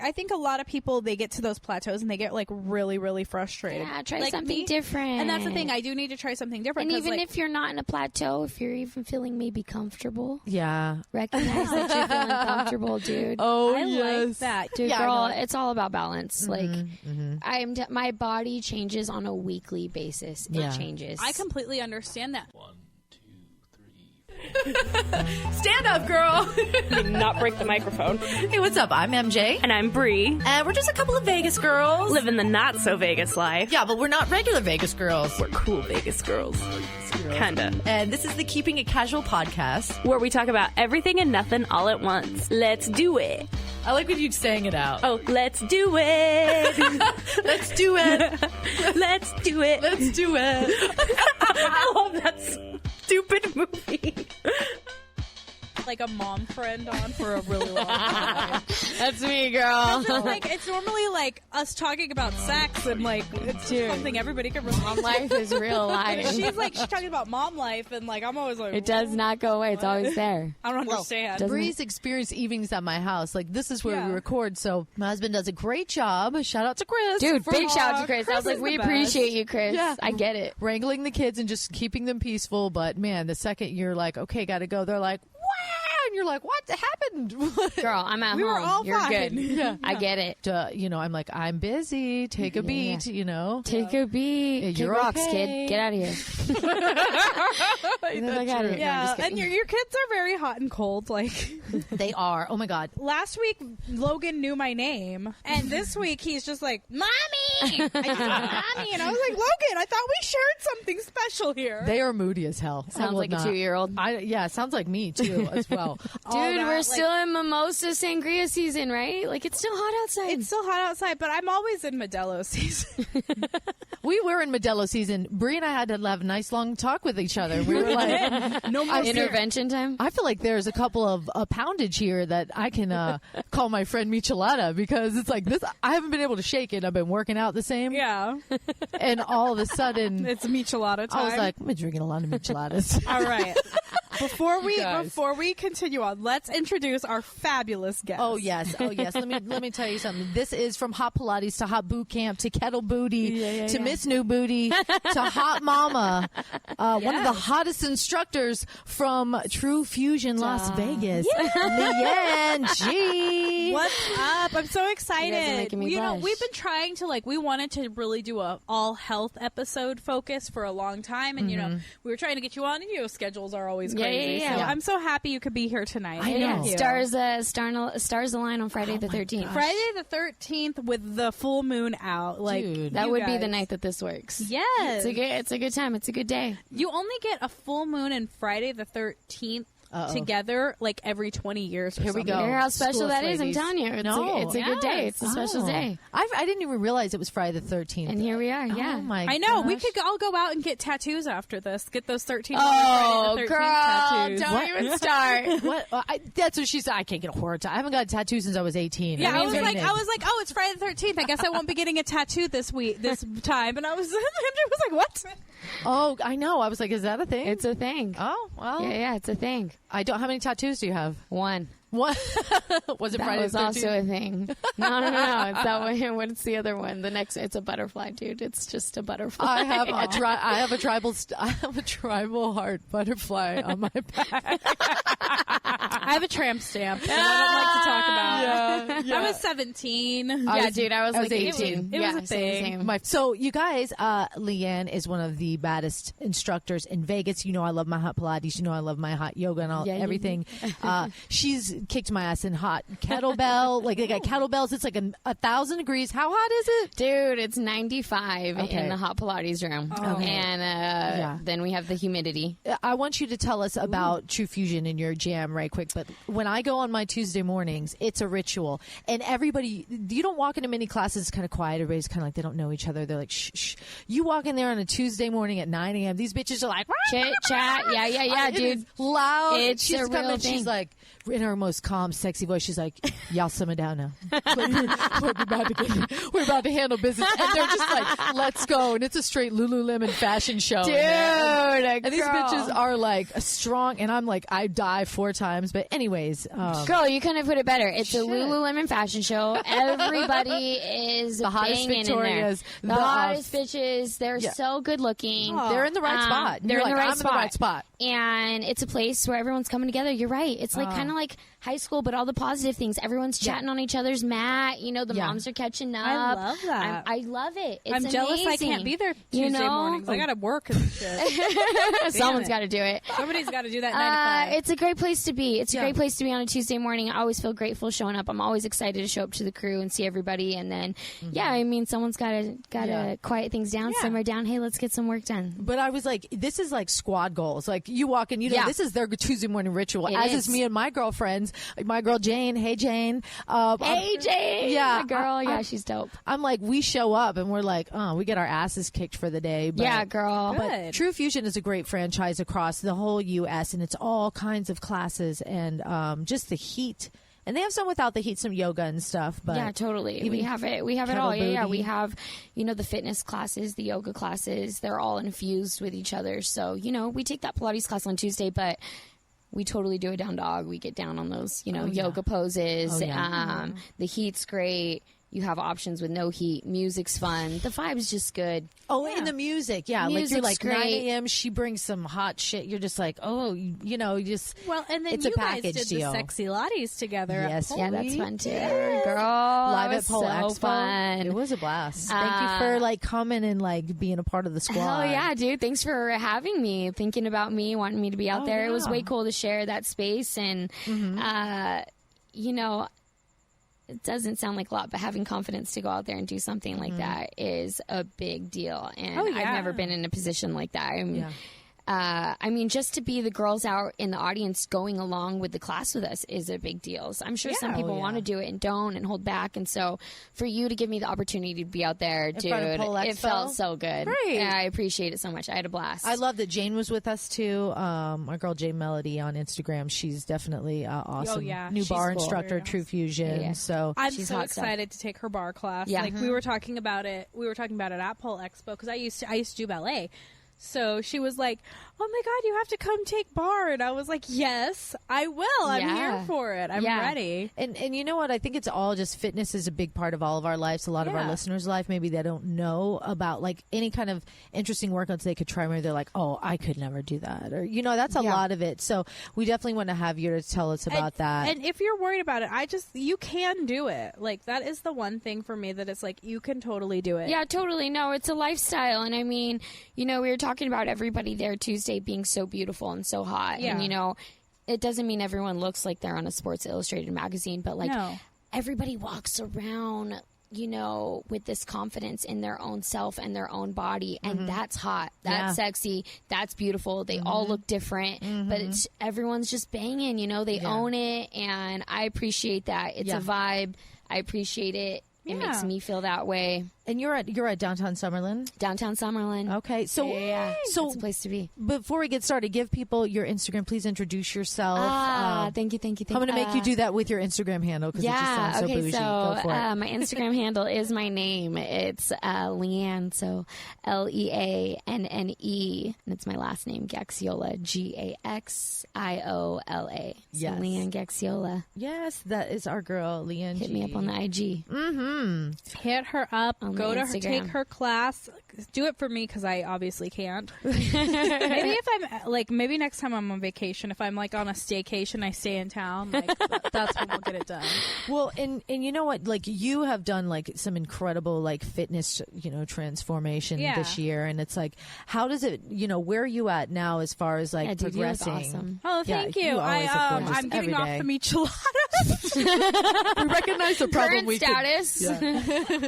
I think a lot of people, they get to those plateaus and they get like really, really frustrated. Yeah, try like something different. And that's the thing. I do need to try something different. And even if you're not in a plateau, if you're even feeling maybe comfortable, recognize that you're feeling comfortable, dude. Oh, I like that, dude. Girl, it's all all about balance. My body changes on a weekly basis. It changes. I completely understand that. 1, 2, 3. Stand up, girl. Not break the microphone. Hey, what's up? I'm MJ. And I'm Bree. And we're just a couple of Vegas girls. Living the not-so-Vegas life. Yeah, but we're not regular Vegas girls. We're cool Vegas girls. Kinda. And this is the Keeping It Casual podcast, where we talk about everything and nothing all at once. Let's do it. I like when you saying it out. Oh, let's do it. Let's do it. Let's do it. Let's do it. I love that stupid movie. Like a mom friend on for a really long time. That's me, girl. It's normally like us talking about sex and like it's something everybody can relate. Mom life is real life. She's talking about mom life and like I'm always like it does not go away. It's always there. I don't understand. Bree's experience evenings at my house. Like this is where we record. So my husband does a great job. Shout out to Chris. Dude, big shout out to Chris. I was like, we appreciate you, Chris. Yeah. I get it. Wrangling the kids and just keeping them peaceful. But man, the second you're like, okay, gotta go, they're like, and you're like, what happened? Girl, I'm at home. We were all You're fine. good. Yeah. I get it. I'm like, I'm busy. Take a beat, Take a beat. Yeah, Kick you're rocks, okay. kid. Get out of here. Get out of here. Yeah, and your kids are very hot and cold. Like They are. Oh my God. last week, Logan knew my name, and this week he's just like, "Mommy," I just went, "Mommy," and I was like, "Logan, I thought we shared something special here." They are moody as hell. Sounds like a 2-year-old. It sounds like me too as well. Dude, we're still in mimosa sangria season, right? Like, it's still hot outside. It's still hot outside, but I'm always in Modelo season. We were in Modelo season. Bree and I had to have a nice long talk with each other. We were like, no more intervention time. I feel like there's a couple of poundage here that I can call my friend Michelada because it's like this. I haven't been able to shake it. I've been working out the same. Yeah. And all of a sudden, It's Michelada time. I was like, I'm drinking a lot of Micheladas. all right. Before Guys. we continue on, let's introduce our fabulous guest. Oh yes. Let me tell you something. This is from Hot Pilates to Hot Bootcamp to Kettle Booty to Miss New Booty to Hot Mama. One of the hottest instructors from Trufusion Las Vegas, Leanne G. What's up? I'm so excited. You guys are making me blush. We've been trying to we wanted to really do a all health episode focus for a long time, and we were trying to get you on, and schedules are always crazy. Yeah. So I'm so happy you could be here tonight. I know. Stars align on Friday the 13th. Friday the 13th with the full moon out. Dude. That you would be the guys. night that this works. Yes. It's a good time. It's a good day. You only get a full moon and Friday the 13th together every 20 years. Here we go. You hear how special School that us is? I'm ladies. telling you. It's a good day. It's a special day. I didn't even realize it was Friday the 13th. And here we are. Yeah. Oh my I know. We gosh. could all go out and get tattoos after this. Get those 13 Oh, Friday the 13th girl. tattoos. Don't even start. What? That's what she said. I can't get a horror tattoo. I haven't got a tattoo since I was 18. Yeah, I was mean, like, oh, it's Friday the 13th. I guess I won't be getting a tattoo this time. And I was, Andrew was like, what? Oh, I know. I was like, is that a thing? It's a thing. Oh, well. Yeah, it's a thing. I don't. How many tattoos do you have? One. What? Was it That Friday was the 13th? also a thing. No. It's that one. What's the other one? The next, it's a butterfly, dude. It's just a butterfly. I have a tribal heart butterfly on my back. I have a tramp stamp that I don't like to talk about. I was 17. Dude, I was like 18. It was a thing. So you guys, Leanne is one of the baddest instructors in Vegas. You know I love my hot Pilates. You know I love my hot yoga and everything. She's kicked my ass in hot kettlebell. They got kettlebells. It's like 1,000 degrees. How hot is it? Dude, it's 95 in the hot Pilates room. And then we have the humidity. I want you to tell us about Trufusion in your jam right quick. But when I go on my Tuesday mornings, it's a ritual. And everybody, you don't walk into many classes, it's kind of quiet. Everybody's kind of like they don't know each other. They're like, shh, shh. You walk in there on a Tuesday morning at 9 a.m. These bitches are like, Chit chat. Yeah, it dude. is loud. It's She's a come real in, thing. she's like, in her most calm, sexy voice, she's like, y'all simmer down now. We're about to handle business. And they're just like, let's go. And it's a straight Lululemon fashion show. Dude, And these bitches are like strong. And I'm like, I die 4 times times. But anyways, girl, you couldn't have put it better. It's a Lululemon fashion show. Everybody is the hottest Victorias, in there. The hottest bitches. They're so good looking. They're in the right spot. They're in the right I'm in the right spot. And it's a place where everyone's coming together. You're right. It's like kind of like high school, but all the positive things. Everyone's chatting on each other's mat. You know, the moms are catching up. I love that. I love it. It's I'm jealous I amazing. can't be there Tuesday mornings. I got to work and shit. Someone's got to do it. Somebody's got to do that 9 to 5. It's a great place to be. It's a great place to be on a Tuesday morning. I always feel grateful showing up. I'm always excited to show up to the crew and see everybody. And then, I mean, someone's got to quiet things down, simmer down. Hey, let's get some work done. But I was like, this is like squad goals. Like you walk in, you know, this is their Tuesday morning ritual. As is me and my girlfriends. Like my girl Jayne. Hey, Jayne. Hey, Jayne. Yeah, my girl. She's dope. I'm like, we show up and we're like, we get our asses kicked for the day. But, yeah, girl. But Trufusion is a great franchise across the whole U.S. and it's all kinds of classes and just the heat. And they have some without the heat, some yoga and stuff. But yeah, totally. We have it. We have it all. Yeah. We have, the fitness classes, the yoga classes. They're all infused with each other. So, we take that Pilates class on Tuesday, but we totally do a down dog. We get down on those, yoga poses. The heat's great. You have options with no heat. Music's fun. The vibe's just good. Oh, and the music. Yeah. Music's like you're like great. 9 a.m. She brings some hot shit. You're just like, you just. Well, and then it's you a package guys did deal. the Sexylates together. Yes. Yeah, that's fun too. Girl. Live at Pole Expo. Fun. It was a blast. Thank you for coming and being a part of the squad. Oh yeah, dude. Thanks for having me, thinking about me, wanting me to be out there. Yeah. It was way cool to share that space and, it doesn't sound like a lot, but having confidence to go out there and do something like that is a big deal. And I've never been in a position like that. I mean, just to be the girls out in the audience going along with the class with us is a big deal. So I'm sure some people want to do it and don't and hold back. And so for you to give me the opportunity to be out there, dude, it felt so good. Great. Yeah, I appreciate it so much. I had a blast. I love that Jayne was with us too. Our girl Jayne Melody on Instagram. She's definitely awesome. Oh, yeah. New She's bar cool. instructor, Trufusion. Yeah. So I'm She's so hot excited to take her bar class. Yeah. Like we were talking about it. We were talking about it at Pole Expo because I used to do ballet. So she was like, "Oh my God, you have to come take bar," and I was like, "Yes, I will. I'm here for it. I'm ready." And you know what? I think it's all just fitness is a big part of all of our lives. A lot of our listeners' life, maybe they don't know about any kind of interesting workouts they could try. Maybe they're like, "Oh, I could never do that," or that's a lot of it. So we definitely want to have you to tell us about that. And if you're worried about it, you can do it. Like that is the one thing for me that it's like you can totally do it. Yeah, totally. No, it's a lifestyle. And I mean, we were talking about everybody there Tuesday being so beautiful and so hot. Yeah. And, it doesn't mean everyone looks like they're on a Sports Illustrated magazine, but everybody walks around, with this confidence in their own self and their own body. And that's hot. That's sexy. That's beautiful. They all look different, but everyone's just banging, they own it. And I appreciate that. It's a vibe. I appreciate it. It makes me feel that way. And you're at downtown Summerlin? Downtown Summerlin. Okay. So, so it's a place to be. Before we get started, give people your Instagram. Please introduce yourself. Thank you. I'm going to make you do that with your Instagram handle because it just sounds so bougie. Go for it. My Instagram handle is my name. It's Leanne, so Leanne, and it's my last name, Gaxiola, Gaxiola. Yes. So Leanne Gaxiola. Yes, that is our girl, Leanne G. Hit me up on the IG. Hit her up. On go to her, Instagram. take her class. Do it for me because I obviously can't. Maybe if I'm maybe next time I'm on vacation, if I'm on a staycation, I stay in town. That's when we'll get it done. Well, and you know what? You have done some incredible fitness transformation this year, and it's how does it? Where are you at now as far as dude, progressing? You look awesome. Oh, thank you. I'm getting off the micheladas. We recognize the problem. Current status.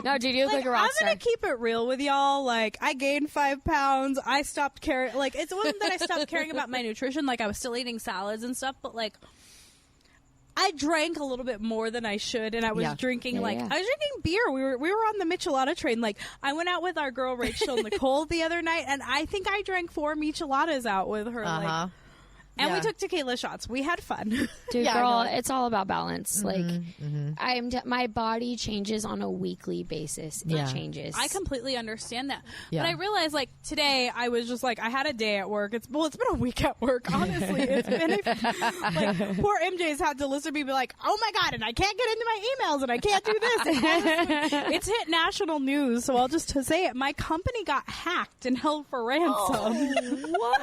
No, dude, you look like a rock star. I'm gonna keep it real with y'all. I gained 5 pounds. I stopped caring. It wasn't that I stopped caring about my nutrition. I was still eating salads and stuff, but I drank a little bit more than I should, and I was drinking I was drinking beer. We were on the michelada train. I went out with our girl Rachel Nicole the other night, and I think I drank 4 micheladas out with her. And we took tequila shots. We had fun. Dude, Yeah, girl, I know. it's all about balance. My body changes on a weekly basis. Yeah. It changes. I completely understand that. Yeah. But I realized, like, today I was just like, I had a day at work. It's been a week at work, honestly. It's been like, poor MJ's had to listen to me be like, oh my God, and I can't get into my emails and I can't do this. And honestly, it's hit national news, so I'll just say it. My company got hacked and held for ransom. What?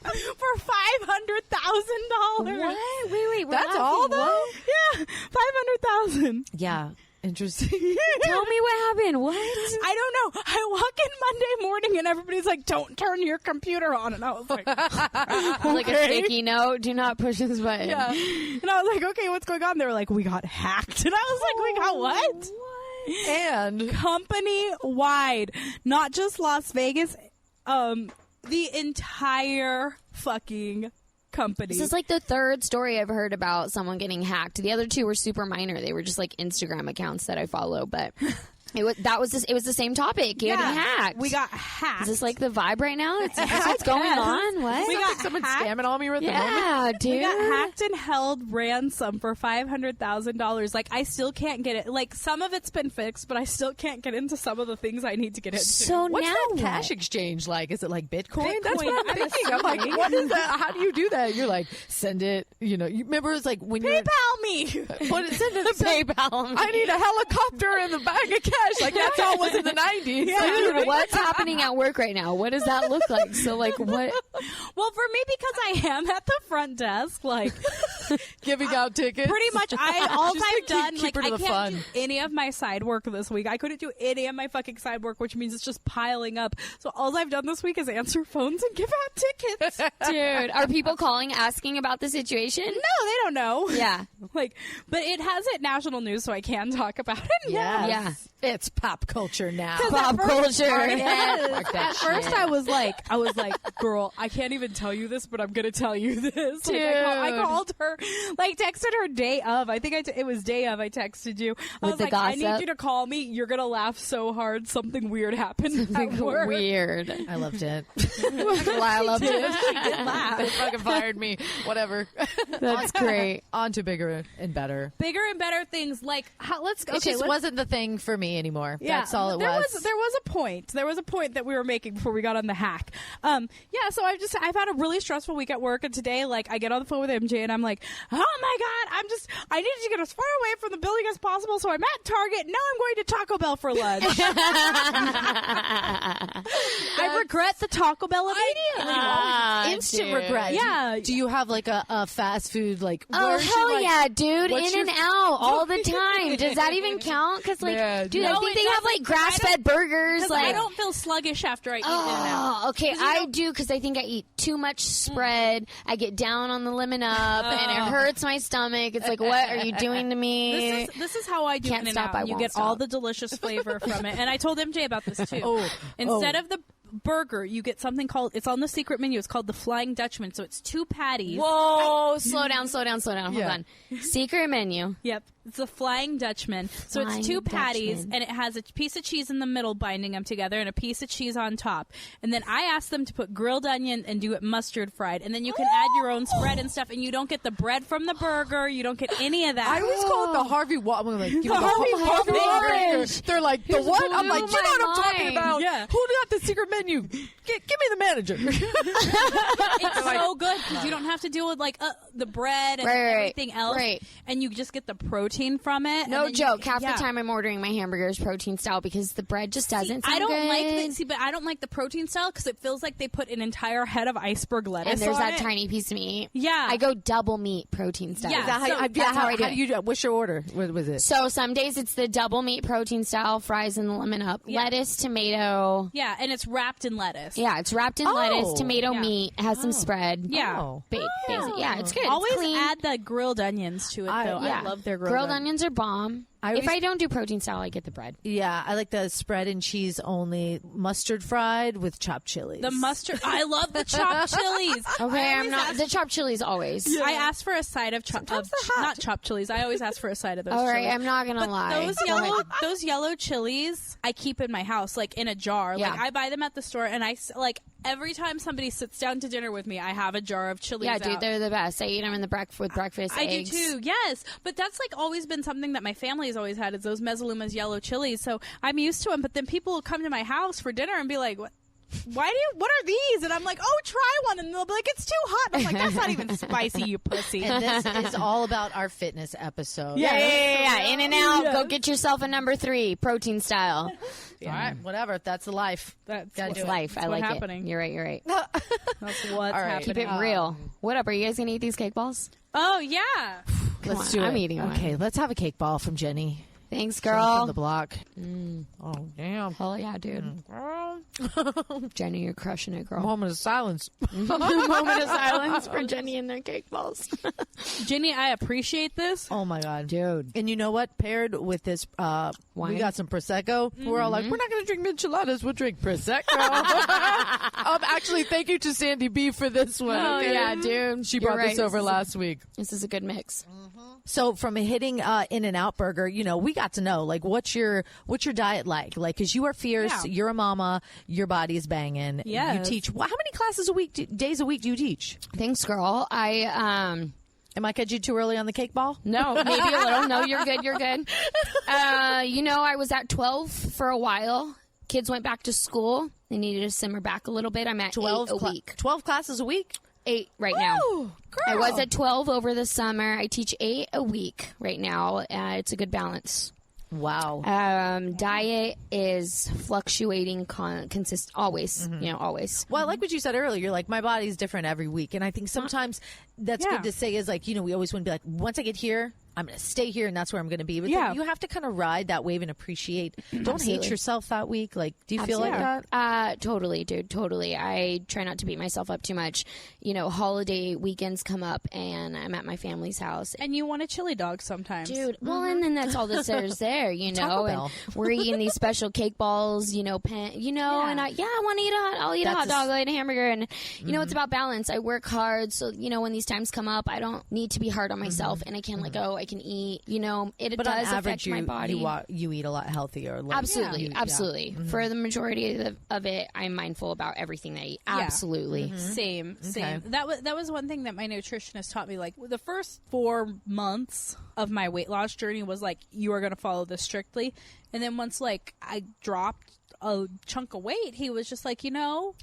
For $500,000. What? Wait. We're That's laughing. all, though? What? Yeah, 500,000. Yeah. Interesting. Tell me what happened. What? I don't know. I walk in Monday morning and everybody's like, don't turn your computer on. And I was like, Like a sticky note. Do not push this button. yeah. And I was like, okay, what's going on? They were like, we got hacked. And I was like, we got what? And Company wide, not just Las Vegas, the entire fucking company. This is like the third story I've heard about someone getting hacked. The other two were super minor. They were just like Instagram accounts that I follow, but it was the same topic. Getting hacked. We got hacked. Is this like the vibe right now? Is this what's going on? What? We got someone hacked. scamming on me at the moment. Yeah, dude. We got hacked and held ransom for $500,000. Like, I still can't get it. Like, some of it's been fixed, but I still can't get into some of the things I need to get into. So What's now that what? cash exchange like? Is it like Bitcoin? That's Bitcoin, what I'm I'm thinking. I'm like, what is that? How do you do that? You're like, send it. You know, you remember it's like when you're PayPal me. But it send it. PayPal. I need a helicopter and the bag of cash. Like that's all was in the 90s. Dude, what's happening at work right now? What does that look like? So, like, what? Well, for me, because I am at the front desk, like, Giving out tickets. pretty much all Just I've to done, keep like, her to I the can't fun. do any of my side work this week. I couldn't do any of my fucking side work, which means it's just piling up. So all I've done this week is answer phones and give out tickets. Dude, are people calling asking about the situation? No, they don't know. Yeah. Like, but it has hit national news, so I can talk about it now. Yeah. It's pop culture now. Pop culture. At first, I was like, girl, I can't even tell you this, but I'm gonna tell you this. Like, I called her, like, texted her day of. I think it was day of. I texted you. I With was the like, I gossip? need you to call me. You're gonna laugh so hard. Something weird happened at work. Weird. I loved it. I loved it. She did laugh. They fucking fired me. Whatever. That's great. On to bigger and better. Bigger and better things. Like, let's go. It just wasn't the thing for me anymore. Yeah, That's all it there was. There was a point. There was a point that we were making before we got on the hack. Yeah, so I've had a really stressful week at work, and today, like, I get on the phone with MJ, and I'm like, oh my God, I needed to get as far away from the building as possible, so I'm at Target. Now I'm going to Taco Bell for lunch. I regret the Taco Bell immediately. Instant regret. Yeah. Do you have like a fast food like? Oh, where's your, hell like- yeah, dude. what's In your- and out all the time. Does that even count? Because, like, Yeah, dude, no, I think it they have, doesn't, like, grass-fed burgers. 'Cause Like, I don't feel sluggish after I eat In-N-Out. Oh, okay. I do because I think I eat too much spread. I get down on the lemon up, and it hurts my stomach. It's like, what are you doing to me? This is how I do Can't stop, In-N-Out. I You won't get all stop. the delicious flavor from it. And I told MJ about this too. Instead of the burger, you get something called, it's on the secret menu, it's called the Flying Dutchman. So it's 2 patties. Whoa, slow down. Hold Yeah. on. Secret menu. Yep. It's the Flying Dutchman. So Flying it's 2 patties, Dutchman. and it has a piece of cheese in the middle binding them together and a piece of cheese on top. And then I asked them to put grilled onion and do it mustard fried. And then you can add your own spread and stuff, and you don't get the bread from the burger. You don't get any of that. I always call it the Harvey Walt. I'm like, give me the Harvey Harvey Walt Walt. They're like, the what? I'm like, blew you know what my I'm talking mind. about? Yeah. Who got the secret menu? Give me the manager. It's so good because you don't have to deal with like the bread and Right. everything else, Right. and you just get the protein from it. and No then joke. Half yeah. the time I'm ordering my hamburgers protein style because the bread just doesn't sound I don't good. like but I don't like the protein style because it feels like they put an entire head of iceberg lettuce and there's on that it. tiny piece of meat. Yeah. I go double meat protein style. Yeah. Is that how, So yeah, that's how I do how it. do you do it? What's your order? What was it? So some days it's the double meat protein style, fries and the lemon up, Yeah. lettuce, tomato. Yeah, and it's wrapped in lettuce. Yeah, it's wrapped in lettuce, tomato, Yeah. meat, has some spread. Yeah. Oh. Basic. Yeah, it's good. It's Always clean. add the grilled onions to it, though. Yeah. I love their grilled onions are bomb. I If always- I don't do protein style, I get the bread. Yeah, I like the spread and cheese only, mustard fried with chopped chilies. The mustard. I love the chopped chilies. Okay, I I'm always not ask- the chopped chilies always. I ask for a side of Sometimes they're hot. not chopped chilies. I always ask for a side of those. All right, chilies. I'm not gonna But lie. those yellow chilies I keep in my house, like in a jar. Yeah. Like I buy them at the store, and every time somebody sits down to dinner with me, I have a jar of chilies. Yeah, dude, out. they're the best. I eat them in the with breakfast. I eggs. do too. Yes, but that's like always been something that my family has always had is those Mezzaluma's yellow chilies. So I'm used to them. But then people will come to my house for dinner and be like, "What? What are these?" And I'm like, "Oh, try one." And they'll be like, "It's too hot." And I'm like, "That's not even spicy, you pussy." And this is all about our fitness episode. Yeah. In and out. Go get yourself a number 3, protein style. All right, whatever. That's the life. That's Gotta It's do it. life. I like happening. it. You're right. That's what's happening. Keep it real. What up? Are you guys gonna eat these cake balls? Oh yeah. Let's on, do it. I'm eating one. Okay, let's have a cake ball from Jenny. Thanks, From girl. the block. Oh, damn. Hell yeah, dude. Girl. Jenny, you're crushing it, girl. Moment of silence. Moment of silence for Jenny and their cake balls. Jenny, I appreciate this. Oh, my God. Dude. And you know what? Paired with this, Wine? we got some Prosecco. We're all like, we're not going to drink micheladas. We'll drink Prosecco. Actually, thank you to Sandy B for this one. Oh, yeah, dude. She brought this over last week. This is a good mix. So from hitting In-N-Out Burger, you know, we got to know, like, what's your diet like? Like, because you are fierce, Yeah. you're a mama, your body is banging. Yes. You teach. How many classes a week, days a week do you teach? Thanks, girl. Am I catching you too early on the cake ball? No, maybe a little. No, you're good. You're good. I was at 12 for a while. Kids went back to school. They needed to simmer back a little bit. I'm at 8 a week. 12 classes a week? 8 right now. Girl. I was at 12 over the summer. I teach 8 a week right now. It's a good balance. Wow. Diet is fluctuating always, always. Well, like what you said earlier, you're like, my body's different every week. And I think sometimes that's Yeah. good to say is like, we always want to be like, once I get here, I'm going to stay here and that's where I'm going to be. But Yeah. you have to kind of ride that wave and appreciate. Don't Absolutely. hate yourself that week. Like, do you feel like that? Totally, dude. Totally. I try not to beat myself up too much. Holiday weekends come up and I'm at my family's house. And you want a chili dog sometimes. Dude, well, and then that's all that there's there, Taco and Bell. we're eating these special cake balls, and I want to eat I'll eat a hot dog, I'll eat a hamburger, and it's about balance. I work hard, so when these times come up, I don't need to be hard on myself, and I can let go, I can eat, it But does on average, affect my body. you eat a lot healthier. Like, Absolutely, absolutely. For the majority of it, I'm mindful about everything I eat. Absolutely. Same. Okay. That was one thing that my nutritionist taught me. Like the first 4 months of my weight loss journey was like, you are going to follow this strictly. And then once like I dropped a chunk of weight, he was just like, And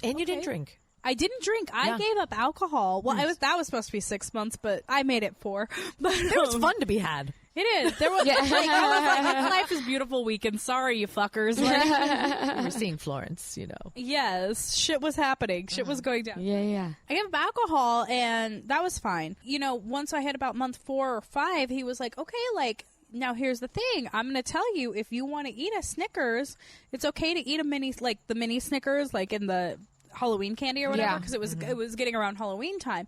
you didn't drink. I didn't drink. I gave up alcohol. Well, that was supposed to be 6 months, but I made it 4. But There was fun to be had. It is. There was, I was like, life is beautiful weekend. Sorry, you fuckers. Like, We're seeing Florence, yes, shit was happening. Shit was going down. Yeah. I gave up alcohol, and that was fine. Once I hit about month 4 or 5, he was like, okay, like, now here's the thing. I'm going to tell you, if you want to eat a Snickers, it's okay to eat the mini Snickers, like in the Halloween candy or whatever, because it was getting around Halloween time.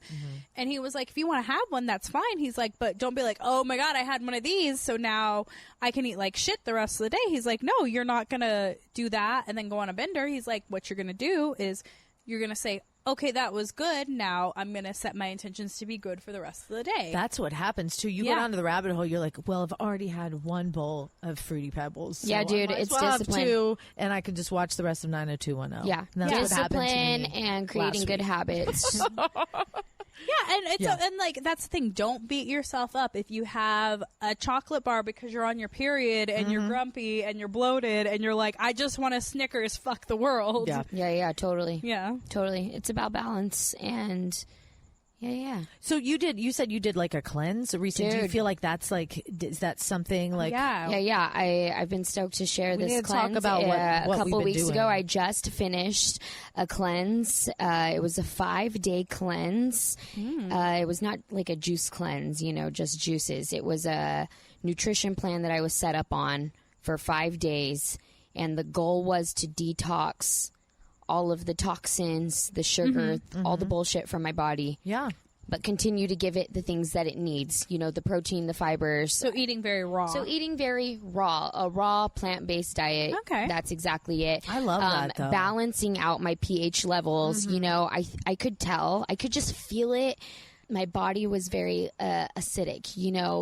And he was like, if you want to have one, that's fine. He's like, but don't be like, oh my God, I had one of these, so now I can eat like shit the rest of the day. He's like, no, you're not going to do that and then go on a bender. He's like, what you're going to do is you're going to say, okay, that was good. Now I'm going to set my intentions to be good for the rest of the day. That's what happens too. You go down to the rabbit hole. You're like, well, I've already had 1 bowl of Fruity Pebbles. So Yeah, dude, I might it's as well have discipline. 2, and I can just watch the rest of 90210. Yeah. And that's what happened to Discipline me and creating last good week. habits. Yeah, and it's and like that's the thing. Don't beat yourself up if you have a chocolate bar because you're on your period and you're grumpy and you're bloated and you're like, I just want a Snickers. Fuck the world. Yeah. Yeah, totally. Yeah. Totally. It's about balance and yeah. So you said you did like a cleanse recently. Do you Dude. feel like that's like, is that something like? Yeah. I've been stoked to share We this need to talk cleanse. about what a we've couple been weeks doing. ago, I just finished a cleanse. It was a 5-day cleanse. It was not like a juice cleanse, just juices. It was a nutrition plan that I was set up on for 5 days, and the goal was to detox all of the toxins, the sugar, all the bullshit from my body. Yeah. But continue to give it the things that it needs, the protein, the fibers. So eating very raw. So eating very raw, a raw plant-based diet. Okay. That's exactly it. I love that, though. Balancing out my pH levels, I could tell. I could just feel it. My body was very acidic.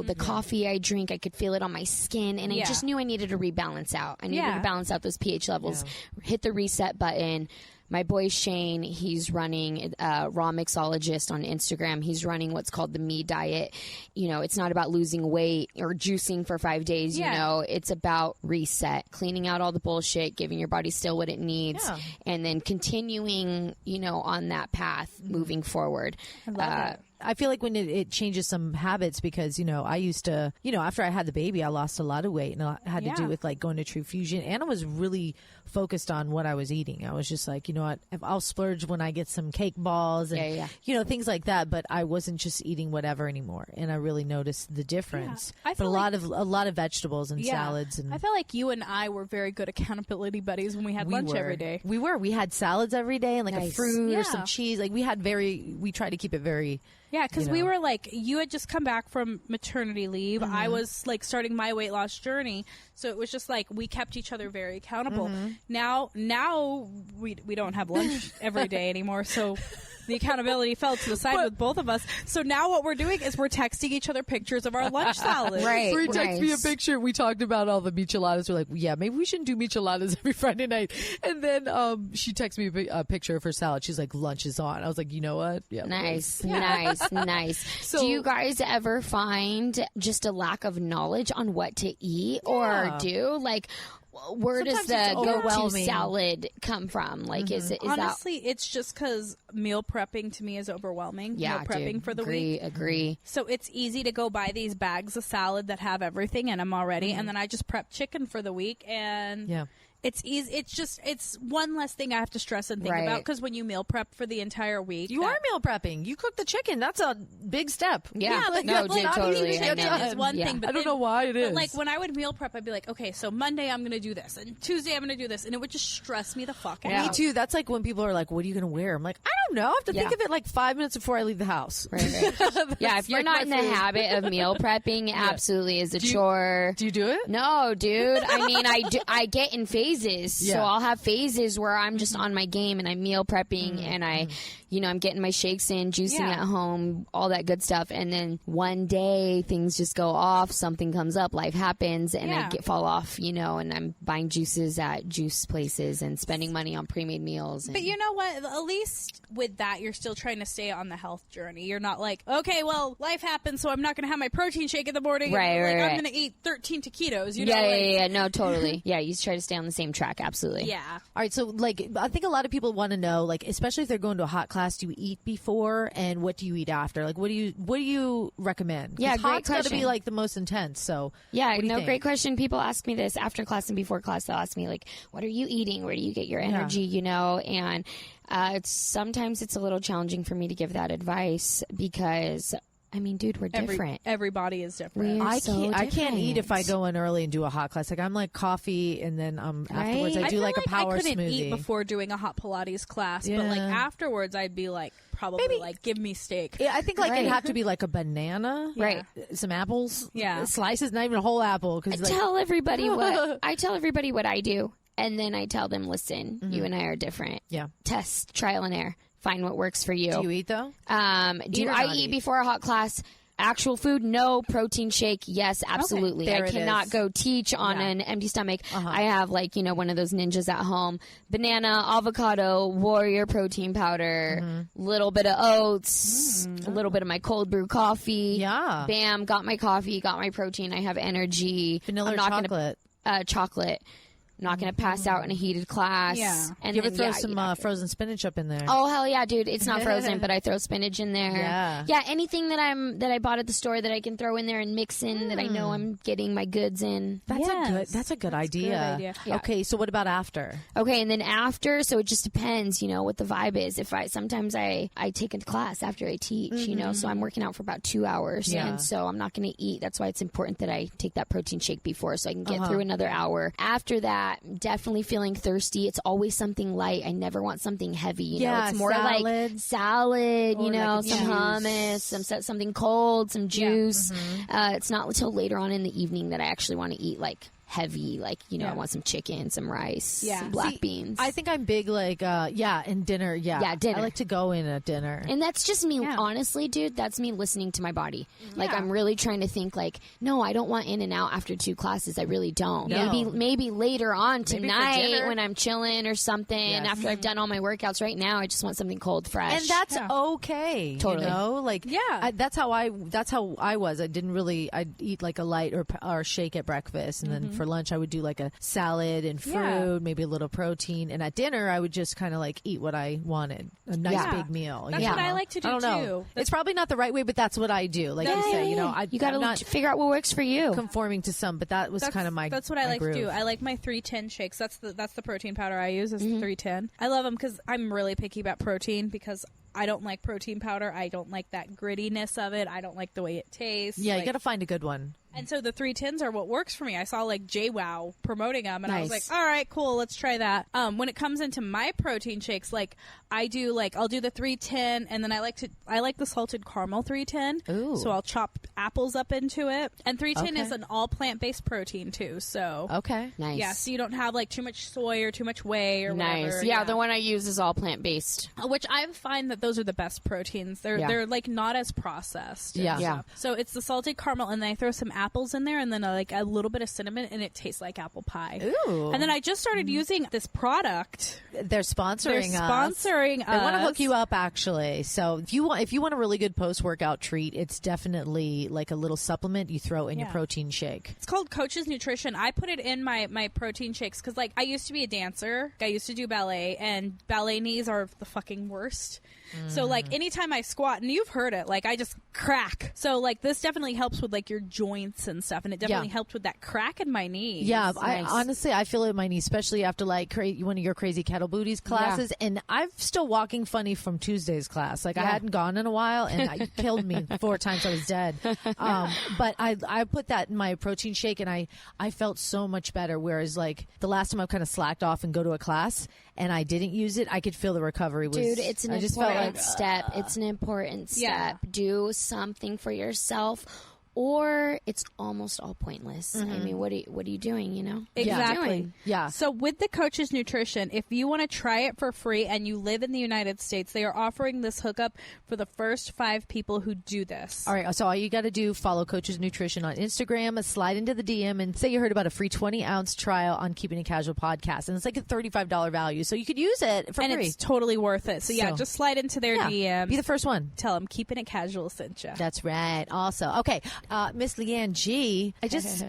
The coffee I drink, I could feel it on my skin. And I just knew I needed to rebalance out. I needed to balance out those pH levels, hit the reset button, my boy Shane, he's running Raw Mixologist on Instagram. He's running what's called the Me Diet. You know, it's not about losing weight or juicing for 5 days. You know, it's about reset, cleaning out all the bullshit, giving your body still what it needs, and then continuing, you know, on that path moving forward. I love it. I feel like when it changes some habits, because, you know, I used to, you know, after I had the baby, I lost a lot of weight, and it had to do with like going to Trufusion, and I was really focused on what I was eating. I was just like, you know what, I'll splurge when I get some cake balls and you know, things like that, but I wasn't just eating whatever anymore, and I really noticed the difference. But a lot of vegetables and salads, and I feel like you and I were very good accountability buddies when we had lunch every day. We had salads every day, and like a fruit or some cheese. Like we tried to keep it very. Yeah, because we were like, you had just come back from maternity leave. I was like starting my weight loss journey. So it was just like we kept each other very accountable. Now we don't have lunch every day anymore. So the accountability fell to the side with both of us. So now what we're doing is we're texting each other pictures of our lunch salads. Bree texted me a picture. We talked about all the micheladas. We're like, yeah, maybe we shouldn't do micheladas every Friday night. And then she texted me a picture of her salad. She's like, lunch is on. I was like, you know what? Yeah, nice. So, do you guys ever find just a lack of knowledge on what to eat or do? Like, where does the go-to salad come from? Like, is that... Honestly, it's just because meal prepping to me is overwhelming. Meal prepping for the week. Agree. So it's easy to go buy these bags of salad that have everything in them already, and then I just prep chicken for the week, and it's easy. It's one less thing I have to stress and think about, because when you meal prep for the entire week, you are meal prepping. You cook the chicken. That's a big step. Yeah, like, totally. It's one thing, but I don't know why it is. But like when I would meal prep, I'd be like, okay, so Monday I'm going to do this, and Tuesday I'm going to do this, and it would just stress me the fuck out. Me too. That's like when people are like, "What are you going to wear?" I'm like, I don't know. I have to think of it like 5 minutes before I leave the house. Right. If you're not in the habit of meal prepping, absolutely is a chore. Do you do it? No, dude. I mean, I get in phases. So I'll have phases where I'm just on my game and I'm meal prepping and I'm getting my shakes in, juicing at home, all that good stuff. And then one day things just go off, something comes up, life happens, and I fall off, and I'm buying juices at juice places and spending money on pre-made meals. But you know what? At least with that, you're still trying to stay on the health journey. You're not like, okay, well, life happens, so I'm not going to have my protein shake in the morning. Right. I'm going to eat 13 taquitos. Yeah. No, totally. Yeah, you try to stay on the same track. Absolutely. Yeah. All right. So, I think a lot of people want to know, especially if they're going to a hot class, do you eat before and what do you eat after? What do you recommend? Yeah, great hot's got to be the most intense. So, great question. People ask me this after class and before class. They'll ask me what are you eating? Where do you get your energy? And sometimes it's a little challenging for me to give that advice because. I mean, dude, we're different. Everybody is different. I can't eat if I go in early and do a hot class. I'm like coffee, and then afterwards I do a power smoothie. I couldn't eat before doing a hot Pilates class, but afterwards I'd be probably give me steak. Yeah, I think it'd have to be a banana, right? Some apples, slices, not even a whole apple. I tell everybody what I do, and then I tell them, listen, you and I are different. Yeah, test, trial and error. Find what works for you. Do you eat though? Do I eat before a hot class? Actual food? No. Protein shake? Yes, absolutely. Okay, I cannot go teach on an empty stomach. I have one of those ninjas at home. Banana, avocado, Warrior protein powder, little bit of oats, a little bit of my cold brew coffee. Yeah. Bam, got my coffee, got my protein. I have energy. Vanilla or chocolate? Chocolate. I'm not going to pass out in a heated class. Yeah. And you ever throw some frozen spinach up in there? Oh, hell yeah, dude. It's not frozen, but I throw spinach in there. Yeah. Yeah, anything that I bought at the store that I can throw in there and mix in that I know I'm getting my goods in. That's a good idea. Yeah. Okay, so what about after? Okay, and then after, so it just depends, what the vibe is. Sometimes I take a class after I teach, so I'm working out for about 2 hours. Yeah. And so I'm not going to eat. That's why it's important that I take that protein shake before so I can get through another hour. After that, definitely feeling thirsty. It's always something light. I never want something heavy. It's more salad. Salad, some hummus, something cold, some juice. It's not until later on in the evening that I actually want to eat heavy, like, you know, I want some chicken, some rice, Yeah. some black beans. I think I'm big like in dinner. Yeah, dinner. I like to go in at dinner. And that's just me, honestly, dude. That's me listening to my body. Like, I'm really trying to think, like, no, I don't want in and out after 2 classes. I really don't. No. Maybe later on tonight dinner. when I'm chilling or something. Yes. After I've done all my workouts. Right now, I just want something cold, fresh. And that's okay. Totally. You know, like that's how I was. I'd eat like a light or shake at breakfast, and then for lunch I would do like a salad and fruit, maybe a little protein, and at dinner I would just kind of like eat what I wanted, a nice big meal. That's what I like to do I don't know. too. It's probably not the right way, but that's what I do. Like you say, you know, you got to figure out what works for you. Conforming to some, but that was kind of my. That's what I like groove. to do. I like my 310 shakes. That's the protein powder I use. Is the 310. I love them because I'm really picky about protein because I don't like protein powder. I don't like that grittiness of it. I don't like the way it tastes. Yeah, you got to find a good one. And so the 310s are what works for me. I saw like JWoww promoting them, and I was like, all right, cool, let's try that. When it comes into my protein shakes, like I'll do the 310, and then I like the salted caramel 310. Ooh. So I'll chop apples up into it. And 310 is an all plant-based protein too. So Okay. Nice. yeah, so you don't have like too much soy or too much whey or Nice. whatever. Yeah, the one I use is all plant-based. Which I find that those are the best proteins. They're like not as processed. and Yeah. stuff. So it's the salted caramel, and then I throw some apples in there, and then like a little bit of cinnamon, and it tastes like apple pie. Ooh. And then I just started using this product. They're sponsoring us. They want to hook you up, actually. So if you want a really good post-workout treat, it's definitely like a little supplement you throw in your protein shake. It's called Coach's Nutrition. I put it in my protein shakes because like I used to be a dancer. I used to do ballet, and ballet knees are the fucking worst. So like anytime I squat, and you've heard it, like I just crack. So like this definitely helps with like your joints and stuff, and it definitely helped with that crack in my knee. Yeah, Nice. I feel it in my knee, especially after like one of your crazy kettle booties classes, and I'm still walking funny from Tuesday's class. Like I hadn't gone in a while, and it killed me 4 times. I was dead. But I put that in my protein shake, and I felt so much better. Whereas like the last time I kind of slacked off and go to a class and I didn't use it, I could feel the recovery was. Dude, it's an I just felt important step. It's an important step. Yeah. Do something for yourself, or it's almost all pointless. I mean, what are you doing, you know? Exactly. Yeah. So with the Coach's Nutrition, if you want to try it for free and you live in the United States, they are offering this hookup for the first 5 people who do this. All right, so all you got to do, follow Coach's Nutrition on Instagram, slide into the DM, and say you heard about a free 20-ounce trial on Keeping It Casual podcast. And it's like a $35 value, so you could use it for and free. it's totally worth it. So just slide into their DMs. Be the first one. Tell them Keeping It Casual sent you. That's right. Also, okay, Miss Leanne G,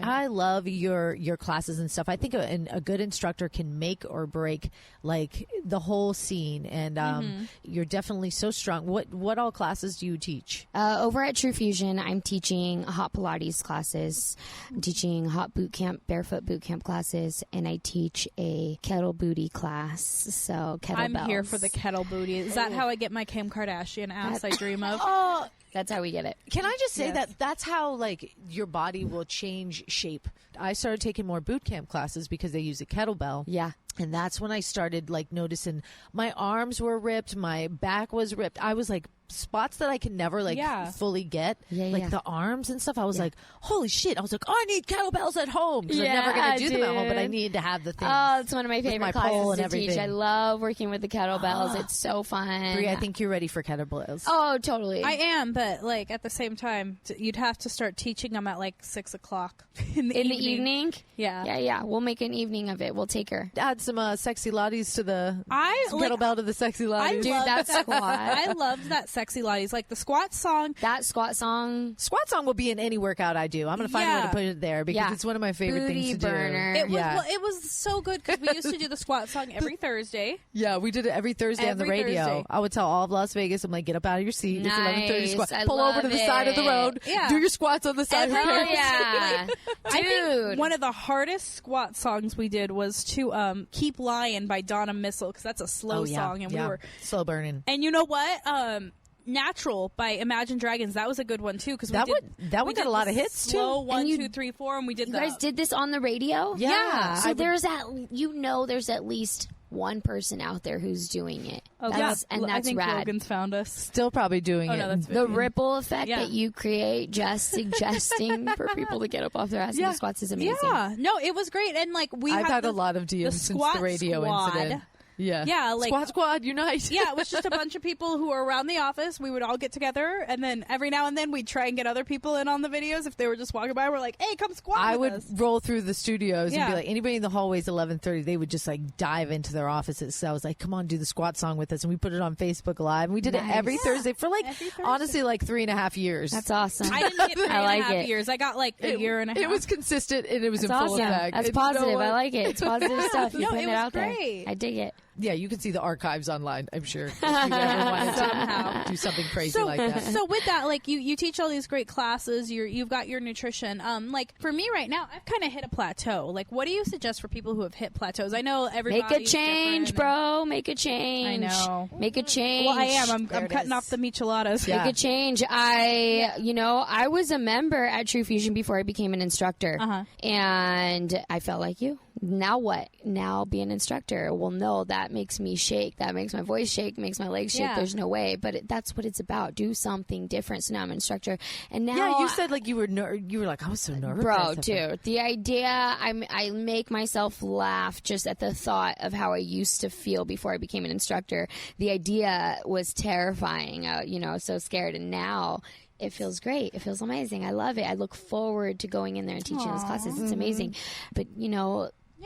I love your classes and stuff. I think a good instructor can make or break like the whole scene, and you're definitely so strong. What all classes do you teach? Over at Trufusion, I'm teaching Hot Pilates classes. I'm teaching Hot Bootcamp, Barefoot Bootcamp classes, and I teach a Kettle Booty class. So kettlebells. I'm here for the kettle booty. Is that how I get my Kim Kardashian ass I dream of? That's how we get it. Can I just say that's how like your body will change shape. I started taking more boot camp classes because they use a kettlebell. Yeah. And that's when I started like noticing my arms were ripped, my back was ripped. I was like spots that I can never like fully get, like the arms and stuff. I was like, holy shit. I was like, I need kettlebells at home because I'm never going to do them at home, but I need to have the thing. Oh, it's one of my favorite classes to everything. teach. I love working with the kettlebells. It's so fun. Bree, I think you're ready for kettlebells. Oh, totally. I am, but like at the same time, you'd have to start teaching them at like 6 o'clock in the evening. Yeah. We'll make an evening of it. We'll take her. Add some sexy lotties to the kettlebell to the sexy lotties. Dude, that squat. I loved that sexy lotties. Like the squat song. That squat song. Squat song will be in any workout I do. I'm going to find a way to put it there because it's one of my favorite Booty things to burner. do. It was so good because we used to do the squat song every Thursday. Yeah, we did it every Thursday on the radio. Thursday. I would tell all of Las Vegas, I'm like, get up out of your seat. Nice. It's 11:30 squat. I Pull over love to the side of the road. Yeah. Do your squats on the side of the Hell road. yeah. I Dude. think one of the hardest squat songs we did was to Keep Lying by Donna Missile because that's a slow song and we were slow burning. And you know what? Natural by Imagine Dragons. That was a good one too because that one got a lot of hits too. Slow 1, 2, 3, 4, and we did. You guys did this on the radio? Yeah. So there's at least one person out there who's doing it. Oh, That's I think rad. Logan's found us. Still probably doing it. No, that's The ripple effect Yeah. that you create just suggesting for people to get up off their ass and do squats is amazing. Yeah, no, it was great, and like I've had a lot of DMs since squat the radio squad. incident. Yeah. Yeah, like Squad, unite. Yeah, it was just a bunch of people who were around the office. We would all get together, and then every now and then we'd try and get other people in on the videos if they were just walking by. We're like, "Hey, come squat I with would us." roll through the studios and Yeah. be like, anybody in the hallways 11:30, they would just like dive into their offices. So I was like, come on, do the squat song with us. And we put it on Facebook Live. And we did it every Thursday for like, every Thursday. honestly, like 3.5 years. That's awesome. I didn't get 3.5 I like it. years. I got like a year and a half. It was consistent and it was That's in full awesome. effect. That's And you know positive. what? I like it. It's positive stuff. You're No, putting it it was out great. there. I dig it. Yeah, you can see the archives online, I'm sure. If you ever wanted Somehow. to do something crazy So, like that. so with that, like you teach all these great classes. You've got your nutrition. Like for me right now, I've kind of hit a plateau. Like, what do you suggest for people who have hit plateaus? I know everybody Make a change, bro. Make a change. I know. Make a change. Well, I am. I'm There it cutting is. off the micheladas. Yeah. Make a change. I was a member at Trufusion before I became an instructor. And I felt like you. Now what? Now be an instructor. Well, no, that makes me shake. That makes my voice shake, makes my legs shake. Yeah. There's no way. But that's what it's about. Do something different. So now I'm an instructor. And now Yeah, you said like you were like, I was so nervous. Bro, dude, the idea, I make myself laugh just at the thought of how I used to feel before I became an instructor. The idea was terrifying. I was so scared. And now it feels great. It feels amazing. I love it. I look forward to going in there and teaching those classes. It's amazing. But,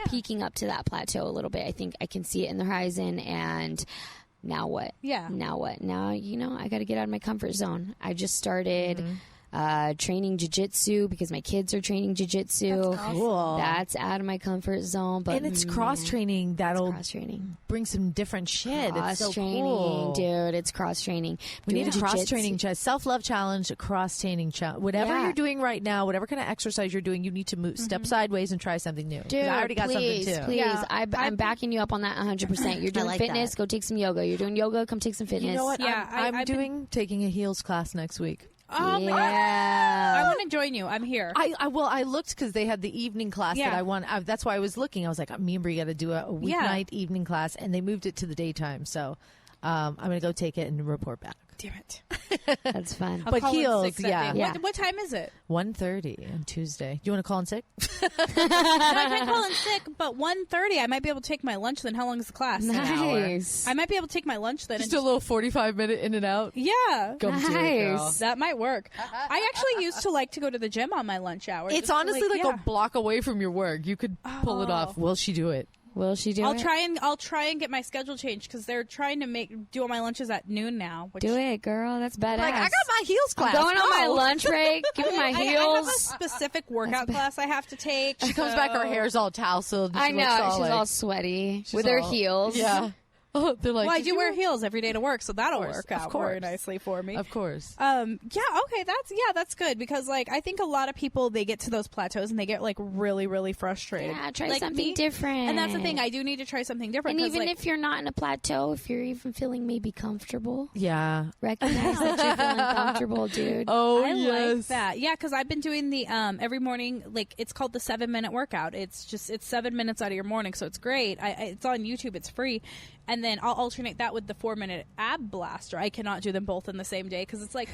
peeking up to that plateau a little bit, I think I can see it in the horizon. And now what? Yeah. Now what? Now, I got to get out of my comfort zone. I just started training jiu-jitsu because my kids are training jiu-jitsu. Cool. That's out of my comfort zone. But And it's cross-training that'll cross-training. bring some different shit. It's so Cross-training, cool. dude. It's cross-training. We Doing need a cross-training jiu-jitsu. challenge, self-love challenge, a cross-training challenge. Whatever Yeah. you're doing right now, whatever kind of exercise you're doing, you need to move, step sideways and try something new. 'Cause Dude, I already got please, something too. please. Yeah. I'm backing you up on that 100%. You're doing like fitness, that. go take some yoga. You're doing yoga, come take some fitness. You know what? Yeah, I'm I've been- taking a heels class next week. Oh my God. Yeah. I want to join you. I'm here. I looked because they had the evening class Yeah. that I want. That's why I was looking. I was like, me and Bree got to do a weeknight evening class, and they moved it to the daytime. So I'm going to go take it and report back. Damn it. That's fun. I'll But call in heels, sick that yeah. day. Yeah. What time is it? 1:30 on Tuesday. You want to call in sick? No, I can't call in sick, but 1:30 I might be able to take my lunch then. How long is the class? Nice. I might be able to take my lunch then. Just a little 45-minute in and out. Yeah. Go do it, girl. Nice. That might work. I actually used to like to go to the gym on my lunch hour. It's just to, honestly like yeah. a block away from your work. You could pull it off. Will she do it? Will she do I'll it? try and get my schedule changed because they're trying to do all my lunches at noon now. Which Do it, girl. That's badass. Like, I got my heels class. Going on my Go. lunch break. Give me my I have a heels. specific workout class I have to take. She comes back, her so- hair's all tousled. I She know. looks She's like- all sweaty she's with her all- heels. Yeah. Oh, they're like, Well, I "Did do you wear heels every day to work, so that'll course, work of out course. very nicely for me. Of course. Yeah, okay, that's good because like I think a lot of people they get to those plateaus and they get like really really frustrated. Yeah, try Like something me. different. And that's the thing, I do need to try something different. And 'cause, even like, if you're not in a plateau, if you're even feeling maybe comfortable, Yeah. recognize that you're feeling comfortable, dude. Oh, I like that. Yeah, because I've been doing the every morning, like it's called the 7-minute workout. It's 7 minutes out of your morning, so it's great. It's on YouTube. It's free. And then I'll alternate that with the 4-minute ab blaster. I cannot do them both in the same day because it's like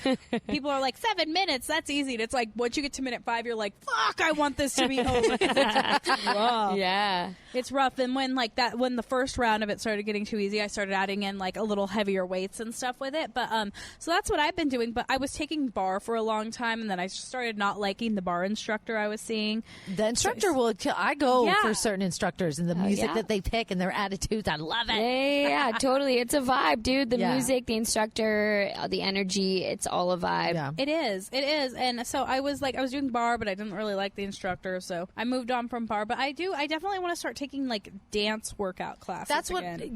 people are like 7 minutes. That's easy. And it's like once you get to minute 5, you're like, fuck, I want this to be over. It's rough. Yeah. It's rough. And when when the first round of it started getting too easy, I started adding in like a little heavier weights and stuff with it. But so that's what I've been doing. But I was taking Barre for a long time, and then I started not liking the Barre instructor I was seeing. The instructor will kill. I go Yeah. for certain instructors and the music yeah? that they pick and their attitudes. I love it. Yeah, totally. It's a vibe, dude. The Yeah. music, the instructor, the energy, it's all a vibe. Yeah. It is. And so I was doing Barre, but I didn't really like the instructor, so I moved on from Barre. But I definitely want to start taking like dance workout classes.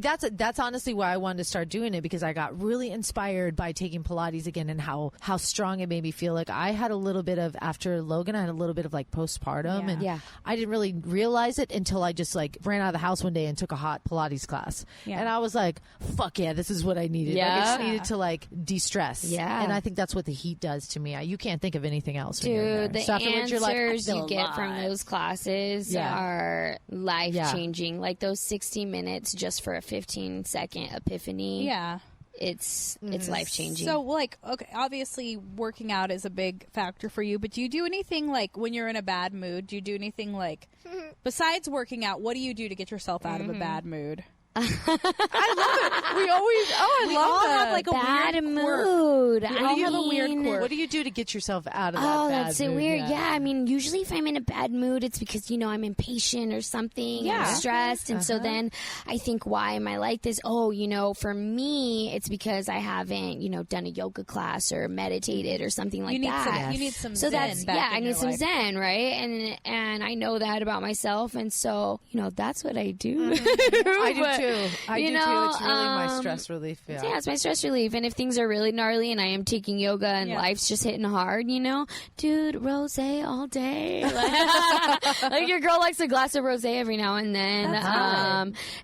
That's honestly why I wanted to start doing it, because I got really inspired by taking Pilates again and how strong it made me feel. Like I had a little bit of, after Logan, I had a little bit of like postpartum, and Yeah. I didn't really realize it until I just like ran out of the house one day and took a hot Pilates class. Yeah. And I was like, fuck yeah, this is what I needed. Like, I just needed to like de-stress. Yeah. And I think that's what the heat does to me. You can't think of anything else. When you're there. Dude, the So afterwards, you're like, I answers feel you get alive. from those classes are life-changing. Like those 60 minutes just for a 15-second epiphany. Yeah. It's life-changing. So, like, okay, obviously working out is a big factor for you, but do you do anything, like, when you're in a bad mood? Do you do anything, like, besides working out, what do you do to get yourself out of a bad mood? I love it. We always, I love that. Have, like, a bad weird quirk. mood. We all have a weird quirk. What do you do to get yourself out of that Oh, bad that's so mood? weird. Yeah, I mean, usually if I'm in a bad mood, it's because, I'm impatient or something. Yeah. I'm stressed. And so then I think, why am I like this? Oh, for me, it's because I haven't, done a yoga class or meditated or something like that. You need some So zen that's, back in I need your some life. zen, right? And I know that about myself. And so, that's what I do. I do too. I do too. It's really my um, stress relief. Yeah. Yeah, it's my stress relief. And if things are really gnarly and I am taking yoga and life's just hitting hard, dude, rosé all day. Like your girl likes a glass of rosé every now and then.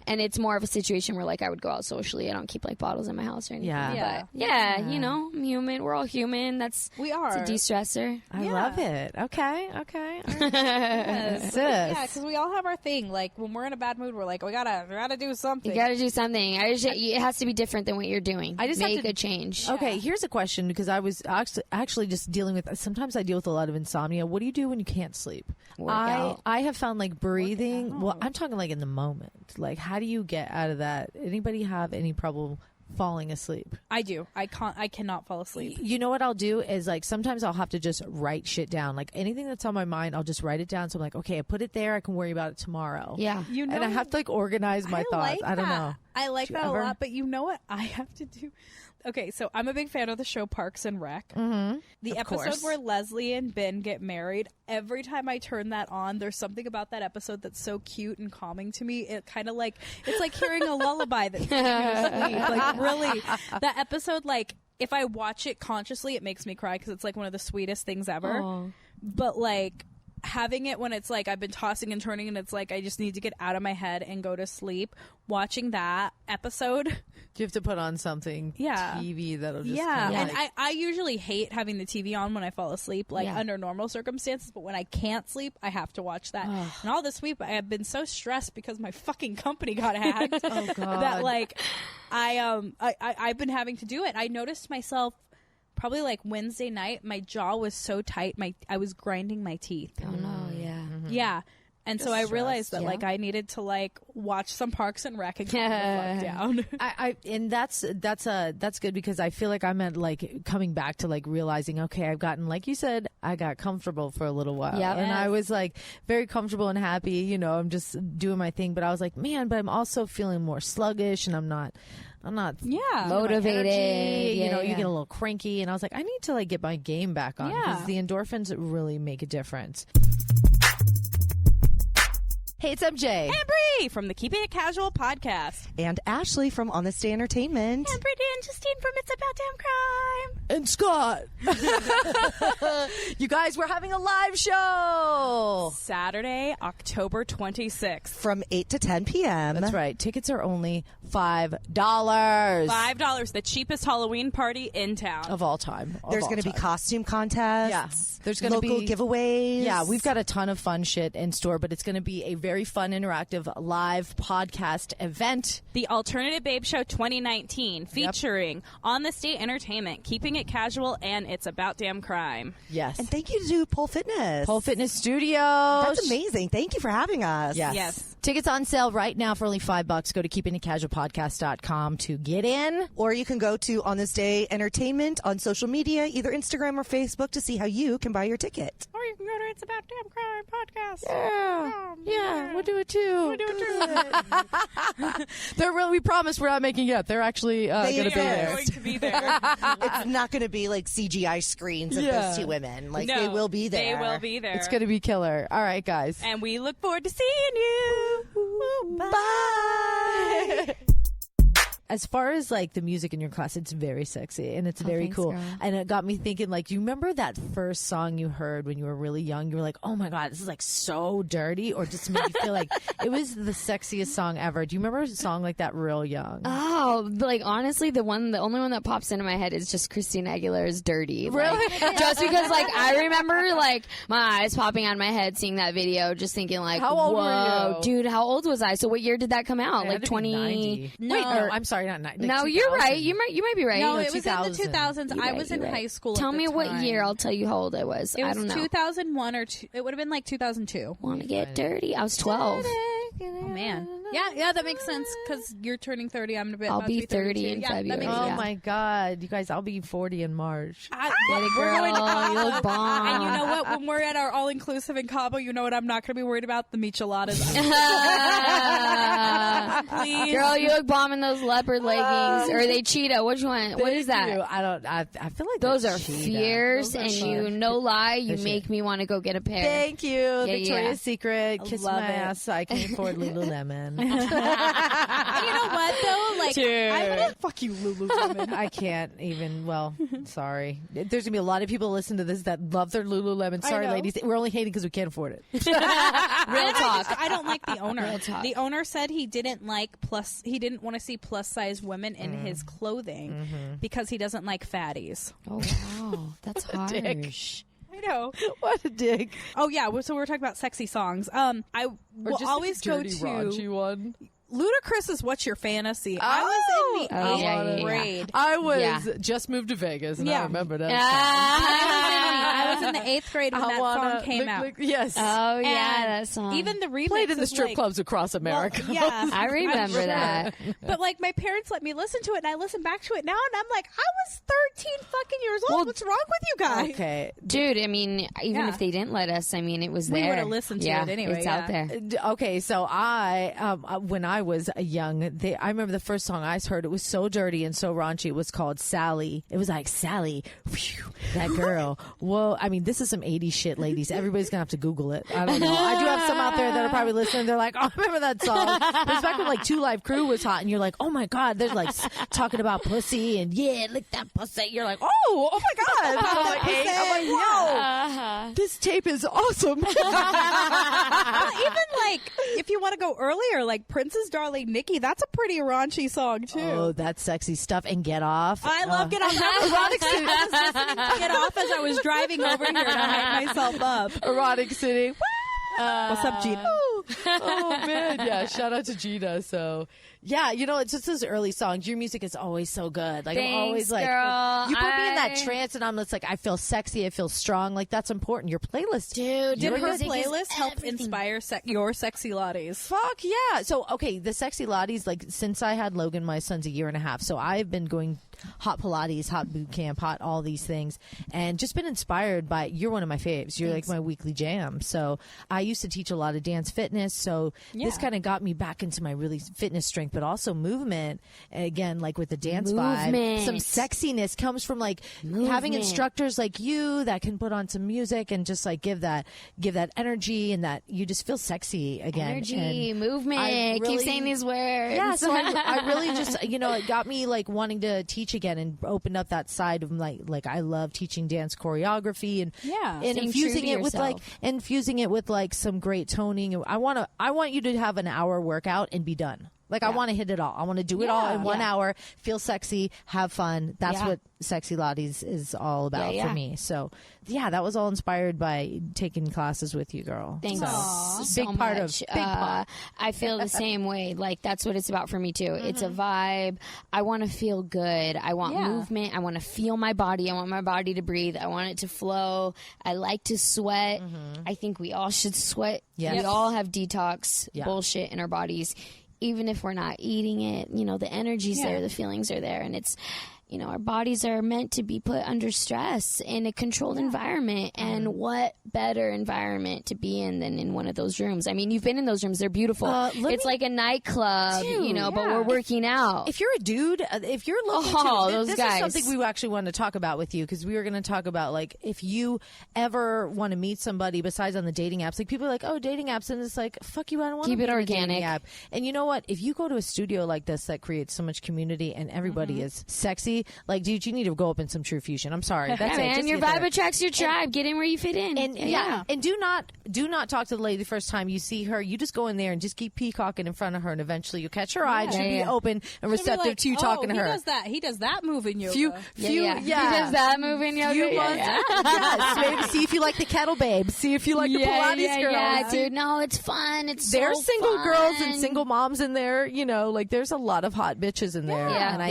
And it's more of a situation where like I would go out socially. I don't keep like bottles in my house or anything. Yeah. But I'm human. We're all human. We are. It's a de-stressor. I love it. Okay. Yes. Sis. Yeah, because we all have our thing. Like, when we're in a bad mood, we're like, we gotta do something. You got to do something. It has to be different than what you're doing. I just have make to- a change. Okay, here's a question because I was actually just dealing with. Sometimes I deal with a lot of insomnia. What do you do when you can't sleep? Workout. I have found like breathing. Well, I'm talking like in the moment. Like, how do you get out of that? Anybody have any problem falling asleep? I do. I cannot fall asleep. You know what I'll do is like sometimes I'll have to just write shit down. Like anything that's on my mind, I'll just write it down. So I'm like, okay, I put it there. I can worry about it tomorrow. Yeah. And I have to like organize my thoughts. I don't know. I like Do you that ever? a lot, but you know what I have to do? Okay, so I'm a big fan of the show Parks and Rec. Mm-hmm. The Of episode course. where Leslie and Ben get married, every time I turn that on, there's something about that episode that's so cute and calming to me. It kind of like, it's like hearing a lullaby that puts me to sleep. Like, really, that episode, like, if I watch it consciously, it makes me cry because it's like one of the sweetest things ever. Aw. But like, having it when it's like I've been tossing and turning and it's like I just need to get out of my head and go to sleep, watching that episode. Do you have to put on something TV that'll just Yeah, kinda and like, I usually hate having the TV on when I fall asleep, like Yeah. under normal circumstances, but when I can't sleep, I have to watch that. And all this week, I have been so stressed because my fucking company got hacked oh god. that like I've been having to do it. I noticed myself probably like Wednesday night, my jaw was so tight, I was grinding my teeth. Oh no, yeah. Yeah. And so I realized that Yeah. like I needed to like watch some Parks and Rec and calm the fuck down. And that's good because I feel like I'm at like coming back to like realizing, okay, I've gotten, like you said, I got comfortable for a little while. Yep. And I Yes. was like very comfortable and happy, I'm just doing my thing, but I was like, man, but I'm also feeling more sluggish and I'm not Yeah. Motivated. energy, Yeah, you yeah. get a little cranky, and I was like, I need to like get my game back on because Yeah. the endorphins really make a difference. Hey, it's MJ. And Bree from the Keeping It Casual podcast. And Ashley from On This Day Entertainment. And Brittany and Justine from It's About Damn Crime. And Scott. You guys, we're having a live show. Saturday, October 26th. From 8 to 10 p.m. That's right. Tickets are only $5. $5, the cheapest Halloween party in town. Of all time. There's going to be costume contests. Yeah. There's going to local be giveaways. Yeah, we've got a ton of fun shit in store, but it's going to be a very fun, interactive live podcast event. The Alternative Babe Show 2019, featuring On This Day Entertainment, Keeping It Casual, and It's About Damn Crime. Yes. And thank you to Pole Fitness. Pole Fitness Studios. That's amazing. Thank you for having us. Yes. Yes. Tickets on sale right now for only $5. Go to keepingitcasualpodcast.com to get in. Or you can go to On This Day Entertainment on social media, either Instagram or Facebook, to see how you can buy your ticket. Or you can go to It's About Damn Crime podcast. Yeah, we'll do it too. They're really, we promise we're not making it up. They're actually going to be there. going to be there. It's not going to be like CGI screens of Yeah. those two women. Like, No, they will be there. They will be there. It's going to be killer. All right, guys. And we look forward to seeing you. Bye. as far as like the music in your class, it's very sexy and it's very thanks, cool. girl. And it got me thinking, like, do you remember that first song you heard when you were really young? You were like, oh my God, this is like so dirty, or just made you feel like it was the sexiest song ever. Do you remember a song like that real young? Oh, like honestly, the only one that pops into my head is just Christina Aguilera's "Dirty." Really? Like, just because, like, I remember like my eyes popping out of my head seeing that video, just thinking like, How old "Whoa, were you? dude, how old was I?" So, what year did that come out? It had Like to be 20. 90. No. Wait, no, I'm sorry, not 90. No, you're right. You might be right. No, No, it was in the 2000. 2000s. You're I right, was in you're right. high school. Tell at me the what time. year. I'll tell you how old I was. It I was don't know. 2001 or two. It would have been like 2002. Want to get dirty? I was 12. Oh man, yeah, that makes sense because you're turning 30. I'm I'll about be to 30 32. in Yeah, that February. makes Oh sense. my God, you guys! I'll be 40 in March. Get it, girl. You look bomb. And you know what? When we're at our all-inclusive in Cabo, you know what? I'm not going to be worried about the micheladas. Please. Girl, you look bomb in those leopard leggings. Or are they cheetah? Which one? What is that? Thank you. I feel like Those they're are cheetah. fierce, Those are and fun. you, no lie, you They're make me want to go get a pair. Thank you, Victoria's yeah. Secret. Kiss love my it. ass so I can afford Lululemon. And you know what, though? Like, I'm going to fuck you, Lululemon. I can't even. Well, sorry. There's gonna be a lot of people listen to this that love their Lululemon. Sorry, know. ladies. We're only hating because we can't afford it. Real talk. I don't like the owner. Real talk. The owner said he didn't want to see plus size women in his clothing because he doesn't like fatties. Oh, wow. That's harsh. I know. What a dick. Oh yeah, so we're talking about sexy songs. I will always go to one. Ludacris is What's Your Fantasy. I was in the Oh, 8th yeah. grade. I was Yeah. just moved to Vegas, and Yeah. I remember that. I was in the 8th grade when that song came out. Yes. Oh, yeah, And that song. Even the remix Played in the is strip like, clubs across America. Well, yeah, I remember sure. that. But like my parents let me listen to it, and I listen back to it now, and I'm like, I was 13 fucking years old. Well, What's wrong with you guys? Okay. Dude, I mean, even Yeah. if they didn't let us, I mean, it was We there. would've listened to Yeah, it anyway, It's yeah. out there. Okay, so when I was young, I remember the first song I heard. It was so dirty and so raunchy. It was called Sally. It was like, Sally, whew, that girl. Whoa. I mean, this is some 80s shit, ladies. Everybody's going to have to Google it. I don't know. I do have some out there that are probably listening. They're like, oh, I remember that song. But it's back when like 2 Live Crew was hot, and you're like, oh my God, there's like talking about pussy, and yeah, lick that pussy. You're like, oh my God. I'm like, whoa. This tape is awesome. Even like if you want to go earlier, like Prince's Darling Nikki, that's a pretty raunchy song too. Oh, that's sexy stuff. And Get Off. I love Get Off. I was listening to Get Off as I was driving over here to hype myself up. Erotic City. What's up, Gina? Oh man, yeah. Shout out to Gina. So yeah, you know, it's just those early songs. Your music is always so good. Like I'm Thanks, always like, girl. you put me in that trance, and I'm just like, I feel sexy. I feel strong. Like that's important. Your playlist, Dude, Did her music is playlist help everything. inspire your sexy lattes? Fuck yeah. So, okay, the Sexy Lotties, like, since I had Logan, my son's a year and a half, so I've been going Hot Pilates, Hot Bootcamp, Hot all these things, and just been inspired by, you're one of my faves. You're like my weekly jam. So I used to teach a lot of dance fitness, so this kind of got me back into my really fitness strength, but also movement. And again, like with the dance vibe, some sexiness comes from like having instructors like you that can put on some music and just like give that energy, and that you just feel sexy again. Energy, And movement. I really- Keep saying these words. yeah, so I really just, you know, it got me like wanting to teach again and opened up that side of like I love teaching dance choreography and Yeah. and Staying infusing true to it with like some great toning. I want you to have an hour workout and be done. Like I want to hit it all. I want to do it all in 1 hour, feel sexy, have fun. That's what Sexy Lotties is all about for me. So yeah, that was all inspired by taking classes with you, girl. Thanks So, so big part much. of big part. I feel the same way. Like that's what it's about for me too. It's a vibe. I want to feel good. I want movement. I want to feel my body. I want my body to breathe. I want it to flow. I like to sweat. I think we all should sweat. Yes. We all have detox Yeah. bullshit in our bodies. Even if we're not eating it, you know, the energy's there, the feelings are there, and it's our bodies are meant to be put under stress in a controlled environment. And what better environment to be in than in one of those rooms? I mean, you've been in those rooms. They're beautiful. It's like a nightclub, but we're working out. If you're a dude, if you're looking those guys. is something we actually wanted to talk about with you, because we were going to talk about, like, if you ever want to meet somebody besides on the dating apps. Like, people are like, oh, dating apps, and it's like, fuck you, I don't want to keep it organic. App. And you know what? If you go to a studio like this that creates so much community and everybody is sexy, like, dude, you need to go up in some Trufusion. I'm sorry. That's it. Man, your vibe attracts your tribe. Get in where you fit in. And and do not talk to the lady the first time you see her. You just go in there and just keep peacocking in front of her, and eventually you'll catch her eye. She'll be open and receptive to you talking to her. He does that move in yoga. He does that move in yoga. Yes, see if you like the kettle babes. See if you like the Pilates girls. Yeah, dude. No, it's fun. There's single fun. girls and single moms in there. Like, there's a lot of hot bitches in there. Yeah, and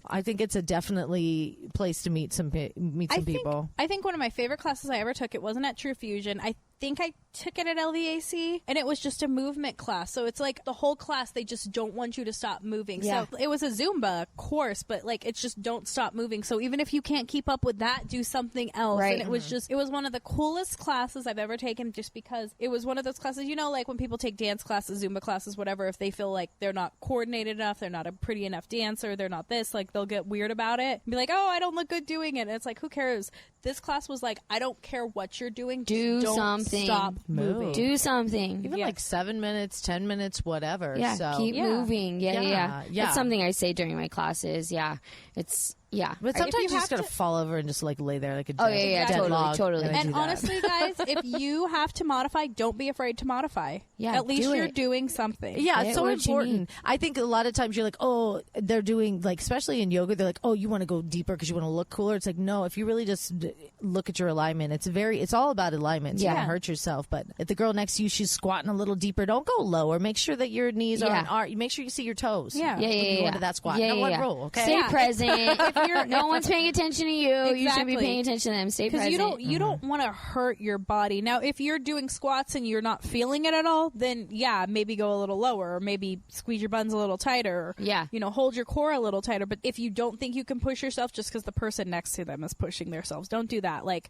I think it's a definitely place to meet some people. I think one of my favorite classes I ever took, it wasn't at Trufusion. I think I took it at LVAC, and it was just a movement class. So it's like the whole class, they just don't want you to stop moving. Yeah. So it was a Zumba course, but like, it's just don't stop moving. So even if you can't keep up with that, do something else. Right. And it was one of the coolest classes I've ever taken, just because it was one of those classes, like when people take dance classes, Zumba classes, whatever, if they feel like they're not coordinated enough, they're not a pretty enough dancer, they're not this, like, they'll get weird about it and be like, oh, I don't look good doing it. And it's like, who cares? This class was like, I don't care what you're doing. Do don't something. Stop moving. Do something. Even like 7 minutes, 10 minutes, whatever. Yeah, so. keep moving. Yeah. Yeah. That's something I say during my classes. Yeah. But sometimes you just gotta fall over and just like lay there like a dead totally. And honestly, guys, if you have to modify, don't be afraid to modify. Yeah, at least you're it. doing something. Yeah, Get it's so what you important. need. I think a lot of times you're like, oh, they're doing, like, especially in yoga, they're like, oh, you want to go deeper because you want to look cooler. It's like, no, if you really just look at your alignment, it's all about alignment. You don't hurt yourself. But if the girl next to you, she's squatting a little deeper, don't go lower. Make sure that your knees are make sure you see your toes. Yeah. When you go into that squat. Yeah, No one rule, okay? Stay present. No one's paying attention to you. You should be paying attention to them. Stay present. Because you don't want to hurt your body. Now, if you're doing squats and you're not feeling it at all, then maybe go a little lower, or maybe squeeze your buns a little tighter. Or, hold your core a little tighter. But if you don't think you can push yourself just because the person next to them is pushing themselves, don't do that. Like,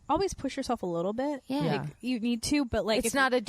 always push yourself a little bit. Like, you need to, but like, it's not a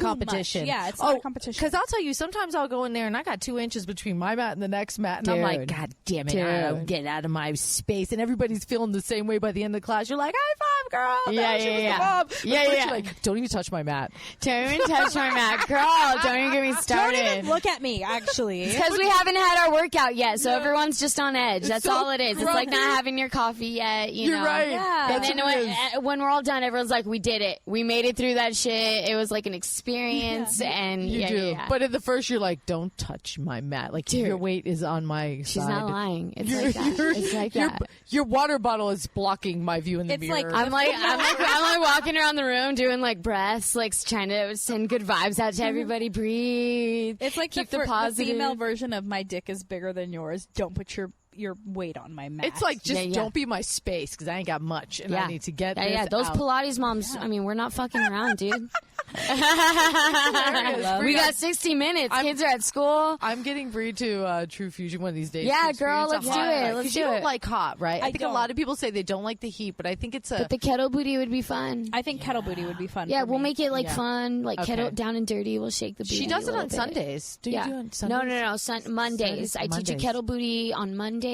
competition. Much, it's not a competition. Because I'll tell you, sometimes I'll go in there and I got 2 inches between my mat and the next mat, and I'm like, God damn it, I'm getting out of my space, and everybody's feeling the same way by the end of the class. You're like, high five, girl. Yeah. You're like, don't even touch my mat. Don't even touch my mat, girl. Don't even get me started. Don't even look at me, actually. Because we haven't had our workout yet, so everyone's just on edge. That's all it is. It's like not having your coffee yet, You're right. Yeah. And then when we're all done, everyone's like, we did it. We made it through that shit. It was like an experience. And you do. But at the first, you're like, don't touch my mat. Like, your weight is on my side. She's not lying. It's like that. It's like that. Your water bottle is blocking my view in the mirror. I'm like walking around the room doing like breaths, like trying to send good vibes out to everybody. Breathe. It's like keep the positive. The female version of my dick is bigger than yours. Don't put your weight on my mat. It's like, just don't be my space, because I ain't got much, and I need to get this those out. Pilates moms, I mean, we're not fucking around, dude. We got 60 minutes. Kids are at school. I'm getting Bree to Trufusion one of these days. Yeah, girl, let's do it. Let's do you it. don't like hot, right? I think don't. a lot of people say they don't like the heat, but I think it's But the kettle booty would be fun. I think kettle booty would be fun. Yeah, for we'll me. make it like fun, like kettle down and dirty. We'll shake the booty. She does a it on little bit. Sundays. Do you do it on Sundays? No. Mondays. I teach you kettle booty on Mondays.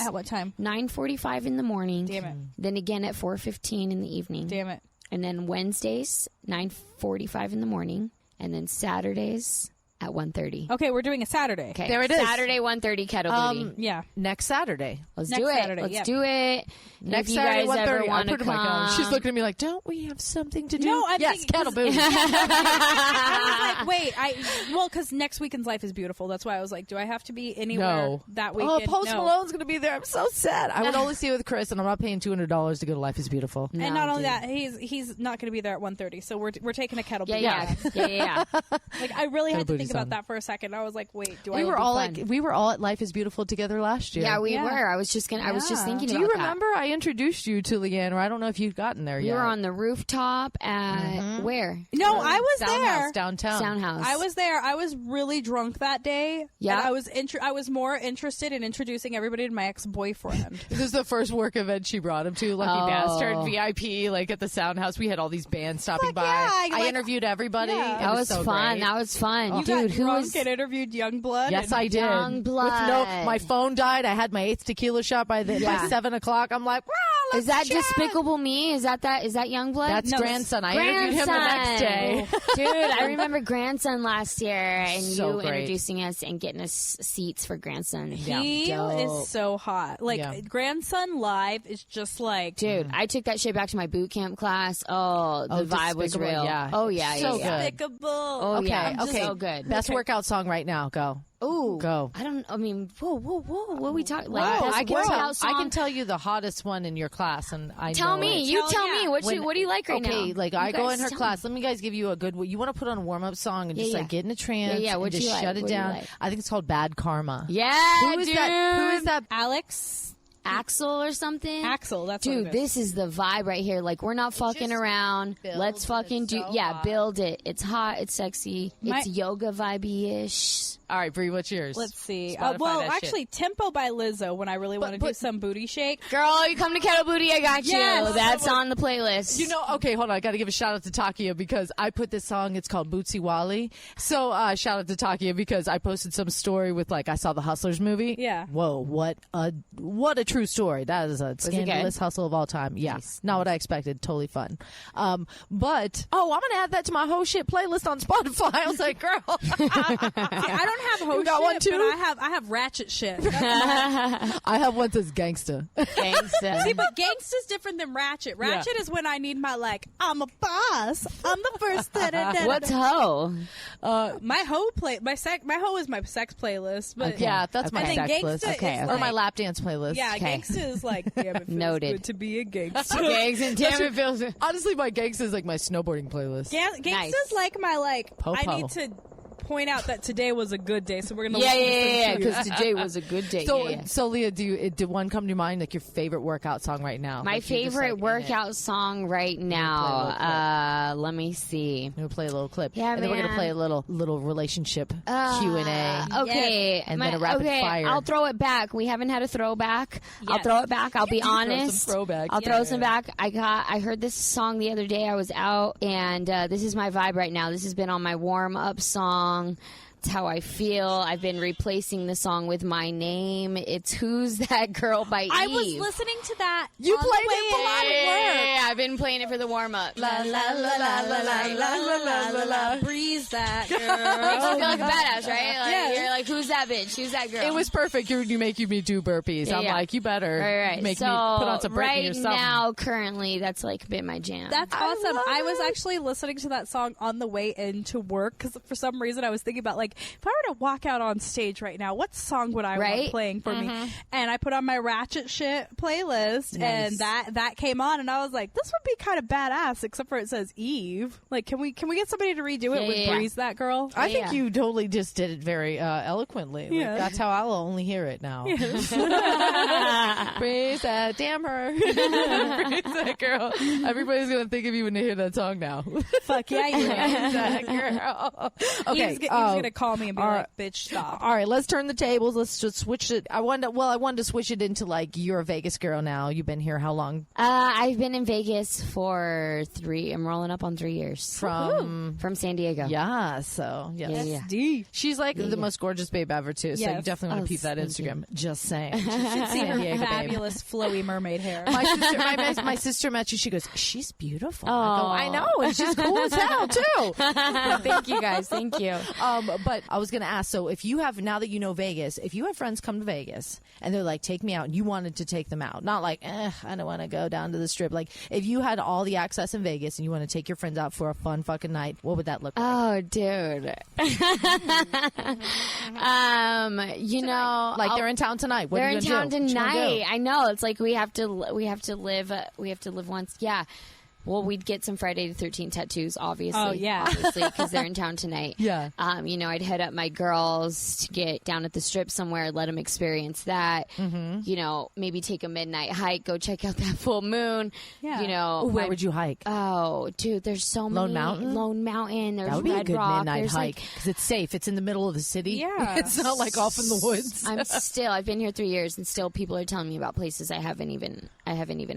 At what time? 9:45 in the morning. Damn it. Then again at 4:15 in the evening. Damn it. And then Wednesdays 9:45 in the morning, and then Saturdays at 1:30. Okay, we're doing a Saturday. Okay, there it is. Saturday 1:30 kettle booty. Yeah. Next Saturday. Let's next do it. Saturday, Let's yeah. do it. Next if you Saturday, guys ever 1:30. want to come, She's looking at me like, don't we have something to do? No, I'm yes, thinking- kettle booty. I was like, wait, because next weekend's Life is Beautiful. That's why I was like, do I have to be anywhere that weekend? Post Malone's going to be there. I'm so sad. I would only see it with Chris, and I'm not paying $200 to go to Life is Beautiful. And not only that, he's not going to be there at 1:30. So we're taking a kettle booty. Yeah. Like, I really had to think about that for a second. I was like, wait, do I? We were all at Life is Beautiful together last year. Yeah, we were. I was just thinking about that. Do you remember I introduced you to Leanne, or I don't know if you've gotten there yet. You were on the rooftop at where? No, I was there. Downtown. Soundhouse. I was there. I was really drunk that day. Yeah. And I was more interested in introducing everybody to my ex-boyfriend. This is the first work event she brought him to. Lucky bastard. VIP, like at the Soundhouse. We had all these bands stopping by. Yeah, I interviewed everybody. Yeah. That was so fun. great. That was fun. You Dude, got who drunk was... and interviewed Youngblood. Yes, I did. Youngblood. My phone died. I had my 8th tequila shot by 7 o'clock. I'm like, wow, let's Is that chat. Despicable Me? Is that Youngblood? That's Grandson. I interviewed him the next day. Dude, I remember Grandson last year, and So you great. introducing us and getting us seats for Grandson. He is so hot. Like, Grandson Live is just like... Dude, I took that shit back to my boot camp class. Oh, the vibe was Despicable, real. yeah. Oh, yeah, So yeah. good. Despicable. Oh, yeah. Okay. So good. Best workout song right now. Go. Ooh. Go. I mean, whoa. What are we talking? Wow. Like, best I workout song? can tell you the hottest one in your class, and I Tell know me. it. You tell me. What do you like right now? Okay, like You I go guys in her tell class. me. Let me guys give you a good. You want to put on a warm up song and just Yeah, like get in a trance. Yeah, and what just you like? shut it What do you down. like? I think it's called Bad Karma. Yeah, Who is dude. that? Who is that? Alex? Axel or something? Axel, that's Dude, what it is. this is the vibe right here. Like, we're not fucking around. Let's fucking do... build it. It's hot. It's sexy. It's yoga vibey-ish. All right, Bree, what's yours? Let's see. Spotify Well, that shit. actually, Tempo by Lizzo when I really want to do some booty shake. Girl, you come to Kettle Booty, I got Yes. you. That's on the playlist. You know, okay, hold on. I got to give a shout out to Takia because I put this song. It's called Bootsy Wally. So shout out to Takia because I posted some story with I saw the Hustlers movie. Yeah. Whoa, what a true story. That is a scandalous hustle of all time. Yeah, not what I expected. Totally fun. But I'm gonna add that to my whole shit playlist on Spotify. I was like, girl, See, I don't have ho You got shit, one too? but I have ratchet shit. I have one that's gangsta. Gangsta. See, but gangsta's different than ratchet. Ratchet is when I need my I'm a boss. I'm the first. What's hoe? My hoe my hoe is my sex playlist. But Yeah, that's my I think sex gangsta list. is Or my like- lap dance playlist. Yeah, gangsta is like damn, it feels Noted. good to be a gangsta. Gangsta. Damn, it feels... Honestly, my gangsta is like my snowboarding playlist. Gangsta's Nice. like my Po-po. I need to point out that today was a good day, so we're gonna Yeah, listen to because today was a good day. So, yeah. so Leah, did one come to your mind, like your favorite workout song right now? My Like, you're just, favorite like, in it. workout song right now. Let me see. We'll play a little clip. Yeah, and then we're man. gonna play a little relationship Q&A. Okay, And then a rapid fire. I'll throw it back. We haven't had a throwback. I'll throw it back. I'll be honest. some throwbacks. I'll throw some back. I heard this song the other day. I was out, and this is my vibe right now. This has been on my warm up song. It's how I feel. I've been replacing the song with my name. It's Who's That Girl by Eve. I was listening to that. You on played the way it for in. Yeah, I've been playing it for the warm up. La la la la la la la la la la. Breeze that girl. Makes you feel like a badass, right? Like, Yeah. You're like, who's that bitch? Who's that girl? It was perfect. You making me do burpees. Yeah, I'm yeah. like, you better Right. make So me put on some Britney right or something. now, currently, that's like been my jam. That's awesome. I was actually listening to that song on the way into work because for some reason I was thinking about if I were to walk out on stage right now, what song would I want playing for me? And I put on my ratchet shit playlist, and that came on, and I was like, this would be kind of badass, except for it says Eve. Like, can we get somebody to redo it with yeah. Breeze that girl? I think you totally just did it very eloquently. Like, Yeah. that's how I'll only hear it now. Praise that, damn her. Praise that girl. Everybody's going to think of you when they hear that song now. Fuck yeah, you Praise that girl. Okay. Eve's gonna call me and be like, bitch, stop. All right, let's turn the tables. Let's just switch it. I wanted to switch it into you're a Vegas girl now. You've been here how long? I've been in Vegas for I'm rolling up on 3 years. From San Diego. yeah, so yes. Yeah. D. She's the most gorgeous babe ever too. So you Yes. definitely want to peep that thank Instagram. Just saying. See San her Diego babe. fabulous flowy mermaid hair. My sister met you. She goes, she's beautiful. I go, I know, and she's cool as hell too. Thank you guys. Thank you. But I was going to ask, so if you have, now that you know Vegas, if you have friends come to Vegas and they're like, take me out, and you wanted to take them out, not like, I don't want to go down to the strip. Like, if you had all the access in Vegas and you want to take your friends out for a fun fucking night, what would that look like? Oh, dude. Like they're in town tonight. What They're are you in gonna town do? What you gonna tonight. do? I know. It's like we have to live once. Yeah. Well, we'd get some Friday the 13th tattoos, obviously. Oh, yeah. Obviously, because they're in town tonight. Yeah. I'd hit up my girls to get down at the strip somewhere, let them experience that. Maybe take a midnight hike, go check out that full moon. Yeah. Where would you hike? Oh, dude, there's so many. Lone Mountain. There's That would be Red a good Rock. midnight There's hike because it's safe. It's in the middle of the city. Yeah. It's not like off in the woods. I've been here 3 years, and still people are telling me about places I haven't even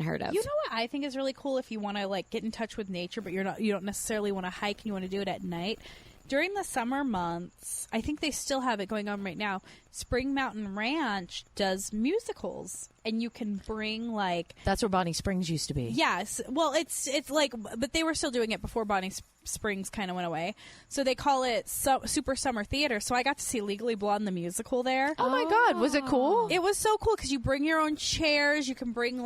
heard of. You know what I think is really cool if you want to get in touch with nature, but you don't necessarily want to hike and you want to do it at night. During the summer months, I think they still have it going on right now. Spring Mountain Ranch does musicals, and you can bring That's where Bonnie Springs used to be. Yes. Well, it's but they were still doing it before Bonnie Springs kind of went away. So they call it Super Summer Theater. So I got to see Legally Blonde the musical there. Oh my God, was it cool? It was so cool because you bring your own chairs. You can bring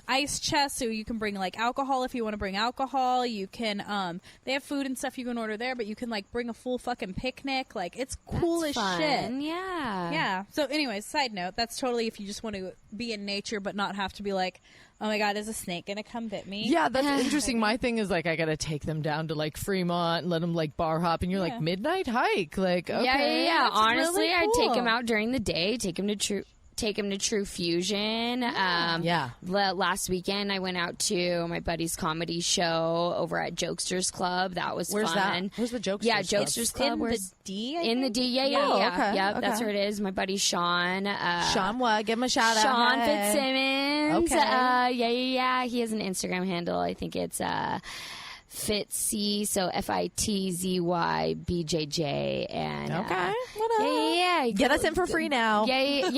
ice chests, so you can bring alcohol if you want to bring alcohol. You can they have food and stuff you can order there, but you can bring a full fucking picnic. It's cool as shit. Yeah. Yeah. So anyways, side note, that's totally if you just want to be in nature but not have to be oh my God, is a snake gonna come bit me? Yeah, that's interesting. My thing is I gotta take them down to Fremont and let them bar hop, and you're midnight hike. Okay, Yeah. That's Honestly, really I'd cool. take them out during the day. Take them to Trufusion. Last weekend, I went out to my buddy's comedy show over at Jokesters Club. That was Where's fun. that? Where's the Jokesters? Yeah, Jokesters Club. In Where's the D? I in the think? D? Yeah. okay, Yep, okay. that's where it is. My buddy Sean. Sean, what? Give him a shout out. Sean Hey. Fitzsimmons. Okay. Yeah. He has an Instagram handle. I think it's Fitzy, so FITZYBJJ, and Okay. What up? yeah. Get us in for free now. Yeah.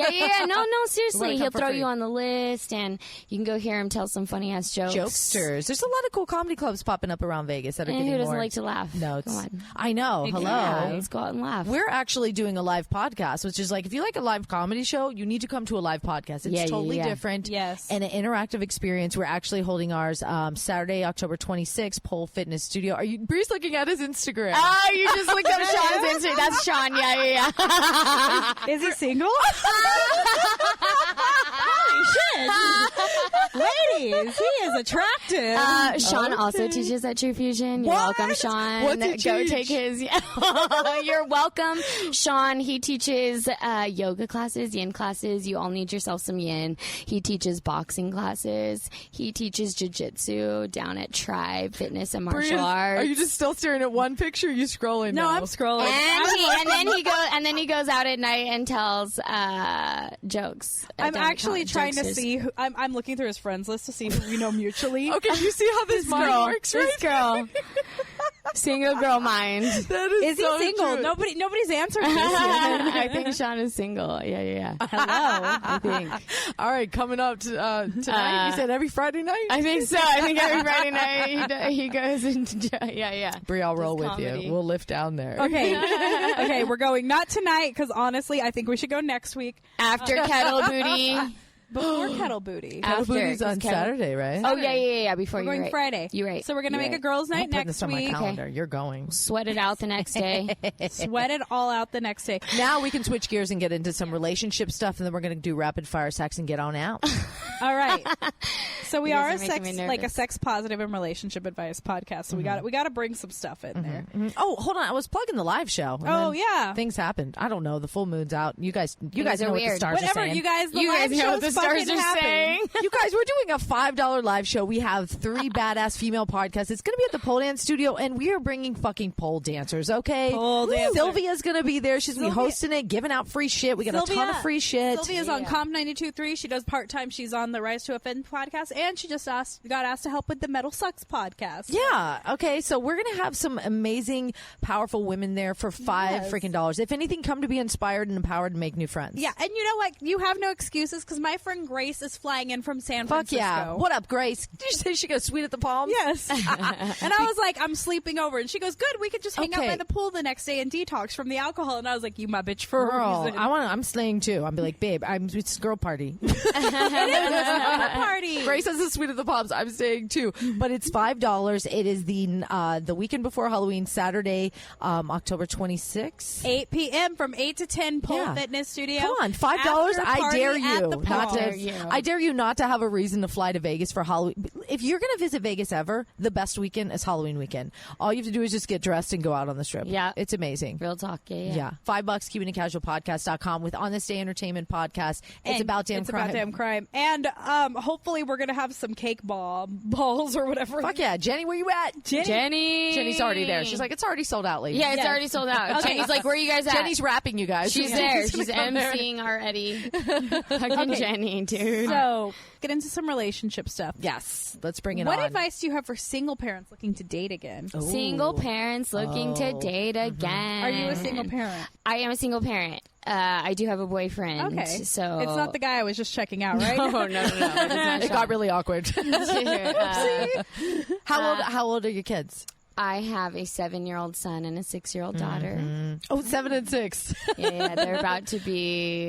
No, seriously, come he'll for throw free. you on the list, and you can go hear him tell some funny ass jokes. Jokesters. There's a lot of cool comedy clubs popping up around Vegas that are And getting who doesn't more. like to laugh? No, Come on. I know. Hello. Yeah, let's go out and laugh. We're actually doing a live podcast, which is if you like a live comedy show, you need to come to a live podcast. It's totally different. Yes. And an interactive experience. We're actually holding ours Saturday, October 26th, Pole Fitness Studio. Bree's looking at his Instagram. Oh, you just looked up Sean's Instagram. That's Sean. Yeah. Is he single? Holy shit! Ladies, he is attractive. Sean also teaches at Trufusion. You're welcome, Sean. What's he Go teach? take his. You're welcome, Sean. He teaches yoga classes, yin classes. You all need yourself some yin. He teaches boxing classes. He teaches jiu-jitsu down at Tribe Fitness and Martial Arts. Are you just still staring at one picture? Or are you scrolling no, now? I'm scrolling. And then he goes out at night and tells jokes. I'm down at actually trying to jokesters. see. I'm looking through his friends list to see who we know mutually. Okay, you see how this mind works, right? This girl. Single girl mind. That Is he so single? true. Nobody's answering this yet. I think Sean is single. Yeah. Hello. I think. All right, coming up tonight. You said every Friday night? I think so. I think every Friday night he goes into yeah. Bree, I'll roll with comedy. you. We'll lift down there. Okay, we're going not tonight because honestly, I think we should go next week After Kettle Booty. before Kettle Booty. Kettle After, Booty's on 'cause Kettle- Saturday, right? Oh yeah. Before We're you're going right. Friday. You're right. So we're gonna You're make a right. girls' night I'm putting next this on my week. calendar. You're going. Sweat it out the next day. Sweat it all out the next day. Now we can switch gears and get into some relationship stuff, and then we're going to do rapid fire sex and get on out. All right. So we You are guys a are making me sex nervous. sex positive and relationship advice podcast. So we got to bring some stuff in there. Oh, hold on. I was plugging the live show. and Oh, then yeah. Things happened. I don't know. The full moon's out. You guys are know what the weird. stars Whatever, are saying. you guys. The You live guys know what the show's stars fucking are happening. saying. You guys, we're doing a $5 live show. We have 3 badass female podcasts. It's going to be at the Pole Dance Studio, and we are bringing fucking pole dancers, okay? Pole dancer. Sylvia's going to be there. She's going to be Sylvia- hosting it, giving out free shit. We got a ton of free shit. Sylvia's on Comp 92.3. She does part-time. She's on the Rise to Offend podcast, and she just got asked to help with the Metal Sucks podcast. Yeah. Okay. So we're going to have some amazing, powerful women there for $5 freaking dollars. If anything, come to be inspired and empowered and make new friends. Yeah, and you know what? You have no excuses because my friend Grace is flying in from San Fuck Francisco. yeah. What up, Grace? Did you say she got sweet at the Palms? Yes. And I was like, I'm sleeping over. And she goes, good, we could just hang out Okay. by the pool the next day and detox from the alcohol. And I was like, you my bitch for a Girl, reason. I'm slaying too. I'll be like, babe, it's a girl party. party. Grace has the sweet at the Palms. I'm staying too, but it's $5. It is the weekend before Halloween, Saturday, October 26th. 8 p.m. from 8 to 10, Pole Yeah. Fitness Studio. Come on, $5. After I party dare at you the not pool. to. I dare you not to have a reason to fly to Vegas for Halloween. if you're going to visit Vegas ever, the best weekend is Halloween weekend. All you have to do is just get dressed and go out on the strip. Yeah. It's amazing. Real talk. Yeah. $5, keepingitcasualpodcast.com with On This Day Entertainment Podcast. It's about damn crime. About damn crime. And hopefully we're going to have some cake balls or whatever. Fuck yeah. Jenny, where you at? Jenny's already there. She's like, it's already sold out, ladies. Yeah, it's already sold out. Jenny's like, where are you guys at? Jenny's rapping, you guys. She's there. She's emceeing already. Fucking Jenny, dude. So, get into some relationship stuff. Yes. Let's bring it on. What advice do you have for single parents looking to date again? Ooh. Single parents looking to date again. Are you a single parent? I am a single parent. I do have a boyfriend. Okay. So it's not the guy I was just checking out, right? No. It got really awkward. How old are your kids? I have a 7-year-old son and a 6-year-old daughter. Oh, 7 and 6. Yeah, they're about to be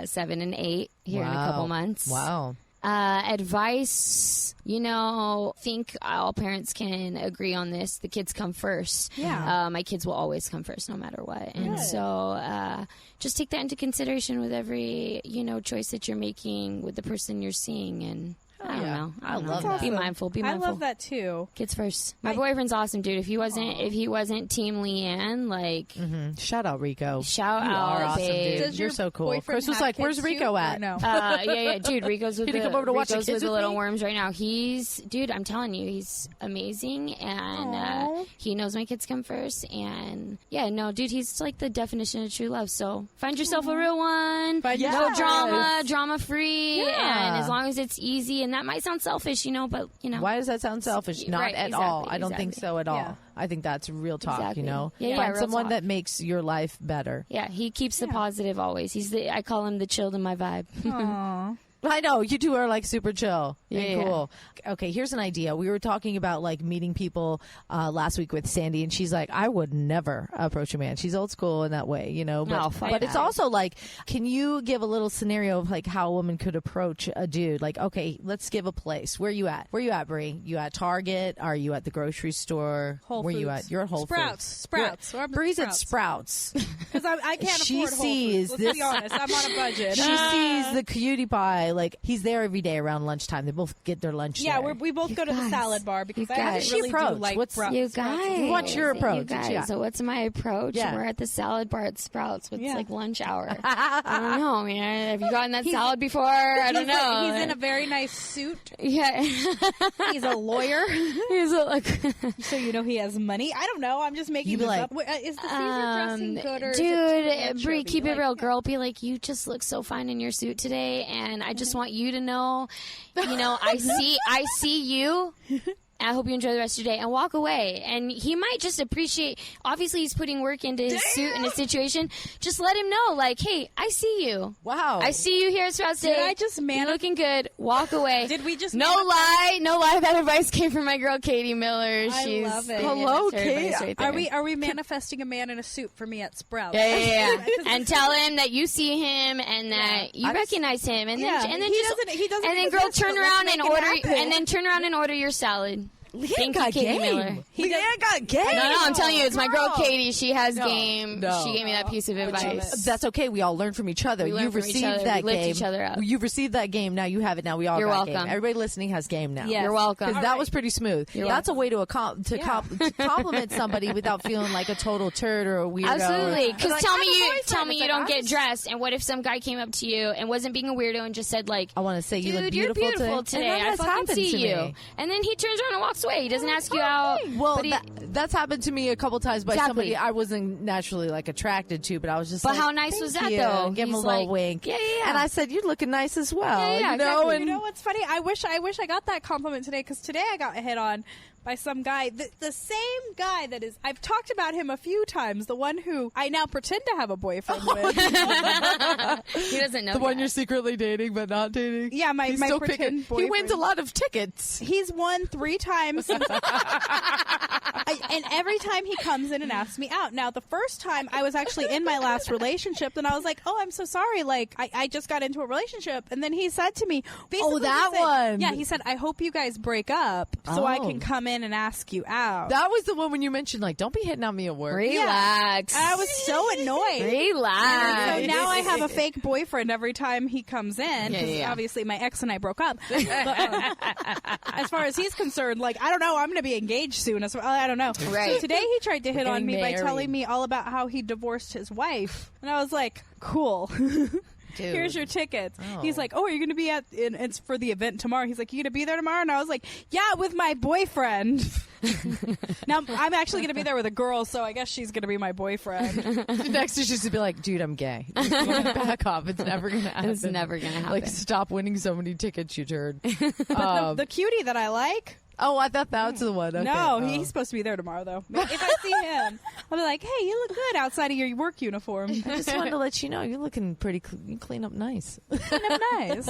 7 and 8 here in a couple months. Wow. Advice, think all parents can agree on this. The kids come first. Yeah. My kids will always come first no matter what. And so just take that into consideration with every, choice that you're making with the person you're seeing. And I don't know. I love that. Be mindful. Be mindful. I love that too. Kids first. My boyfriend's awesome, dude. If he wasn't Team Leanne, like shout out Rico. Shout you out, are awesome, babe. dude. You're so cool. Chris was like, "Where's Rico at?" No. Yeah, dude. Rico's with come over to watch the kids with the with little me? worms right now. Dude. I'm telling you, he's amazing, and he knows my kids come first. And dude, he's like the definition of true love. So find yourself a real one. No drama free, and as long as it's easy. And that might sound selfish, but Why does that sound selfish? Not Right, at exactly, all. I don't think so at all. Yeah. I think that's real talk. Exactly. Find real someone talk. that makes your life better. Yeah, he keeps the positive always. I call him the chilled in my vibe. Aw. I know you two are like super chill and Yeah. cool. Okay, here's an idea. We were talking about like meeting people last week with Sandy, and she's like, I would never approach a man. She's old school in that way, But, fuck but it's that. also like, can you give a little scenario of like how a woman could approach a dude? Like, okay, let's give a place. Where you at? Where you at, Bree? You at Target? Are you at the grocery store? Whole Where you Foods. at? You're at Whole Sprouts. Foods. Sprouts. You're- We're at Bree's at Sprouts. Sprouts. Because I can't She afford Whole sees Foods. Let's this- be honest. I'm on a budget. She sees the cutie pie. Like, he's there every day around lunchtime. They both get their lunch Yeah, there. we both go to the guys. salad bar because You I guys. really do approach? like What's- Sprouts. You Sprouts. guys. What's your approach? You guys. Yeah. So what's my approach? Yeah. We're at the salad bar at Sprouts. It's Yeah. like lunch hour. I don't know, man. Have you gotten that salad before? I don't know. He's in a very nice suit. Yeah. He's a lawyer, He's like, so he has money. I don't know. I'm just making You be this like, up. Wait, is the Caesar dressing good or is it too dude, Bree, anchovy? keep it Like, real, girl. Be like, you just look so fine in your suit today, and I just want you to know, I see you. I hope you enjoy the rest of your day and walk away. And he might just appreciate, obviously he's putting work into his suit and his situation. Just let him know, like, hey, I see you. Wow. I see you here at Sprouts Did today. I just You're looking good. Walk away. Did we just No lie. That advice came from my girl Katie Miller. I She's love it. Hello, that's her advice Kate. right there. Are we manifesting a man in a suit for me at Sprouts? Yeah. And tell him that you see him and that you recognize him, and then Yeah. and then He just doesn't- he doesn't and then exist, girl turn but let's around make and it order happen. and then turn around and order your salad. Thank you, got Katie game. Miller. Leanne got game. No, I'm telling you, it's my girl Katie. She has game. No. She gave me that piece of advice. That's okay. We all learn from each other. We learn You've from each received other. that We lift game. each other up. You've received that game. Now you have it. Now we all You're got welcome. game. Everybody listening has game now. Yes. You're welcome. Because that was pretty smooth. That's a way to compliment somebody without feeling like a total turd or a weirdo. Absolutely. Or, Because like, tell I me have a you boyfriend. don't It's get like, dressed, and what if some guy came up to you and wasn't being a weirdo and just said like, I want to say you look dude, beautiful, you're beautiful today. And that I has fucking happened see to you. me. And then he turns around and walks away. He doesn't ask you out. Well, but he- that's happened to me a couple times by Exactly. somebody I wasn't naturally like attracted to, but I was just But like, how nice "Thank was that, you," though? and give him a He's little like, wink. yeah. And I said, you're looking nice as well. Yeah, you know, exactly. and You know what's funny? I wish I got that compliment today because today I got hit on by some guy, the same guy that is. I've talked about him a few times. The one who I now pretend to have a boyfriend with. He doesn't know the one that. you're secretly dating but not dating. Yeah, my He's my still pretend picking. boyfriend. He wins a lot of tickets. He's won 3 times. And every time he comes in and asks me out. Now, the first time I was actually in my last relationship, and I was like, oh, I'm so sorry. Like, I just got into a relationship. And then he said to me, basically, one. Yeah, he said, I hope you guys break up so I can come in and ask you out. That was the one when you mentioned, like, don't be hitting on me at work. Relax. I was so annoyed. Relax. So now I have a fake boyfriend every time he comes in. Because obviously my ex and I broke up. But, as far as he's concerned, like, I don't know, I'm going to be engaged soon. I don't know. Right. So today he tried to hit on me by married. telling me all about how he divorced his wife. And I was like, cool. Here's your tickets. He's like, oh, are you going to be it's for the event tomorrow. He's like, you going to be there tomorrow? And I was like, yeah, with my boyfriend. Now, I'm actually going to be there with a girl, so I guess she's going to be my boyfriend. Next is just to be like, dude, I'm gay. Just back off. It's never going to happen. It's never going to happen. Like, stop winning so many tickets, you turd. But the cutie that I like... Oh, I thought that was the one. Okay. No, he's supposed to be there tomorrow, though. If I see him, I'll be like, hey, you look good outside of your work uniform. I just wanted to let you know you're looking pretty you clean up nice. Kind of nice.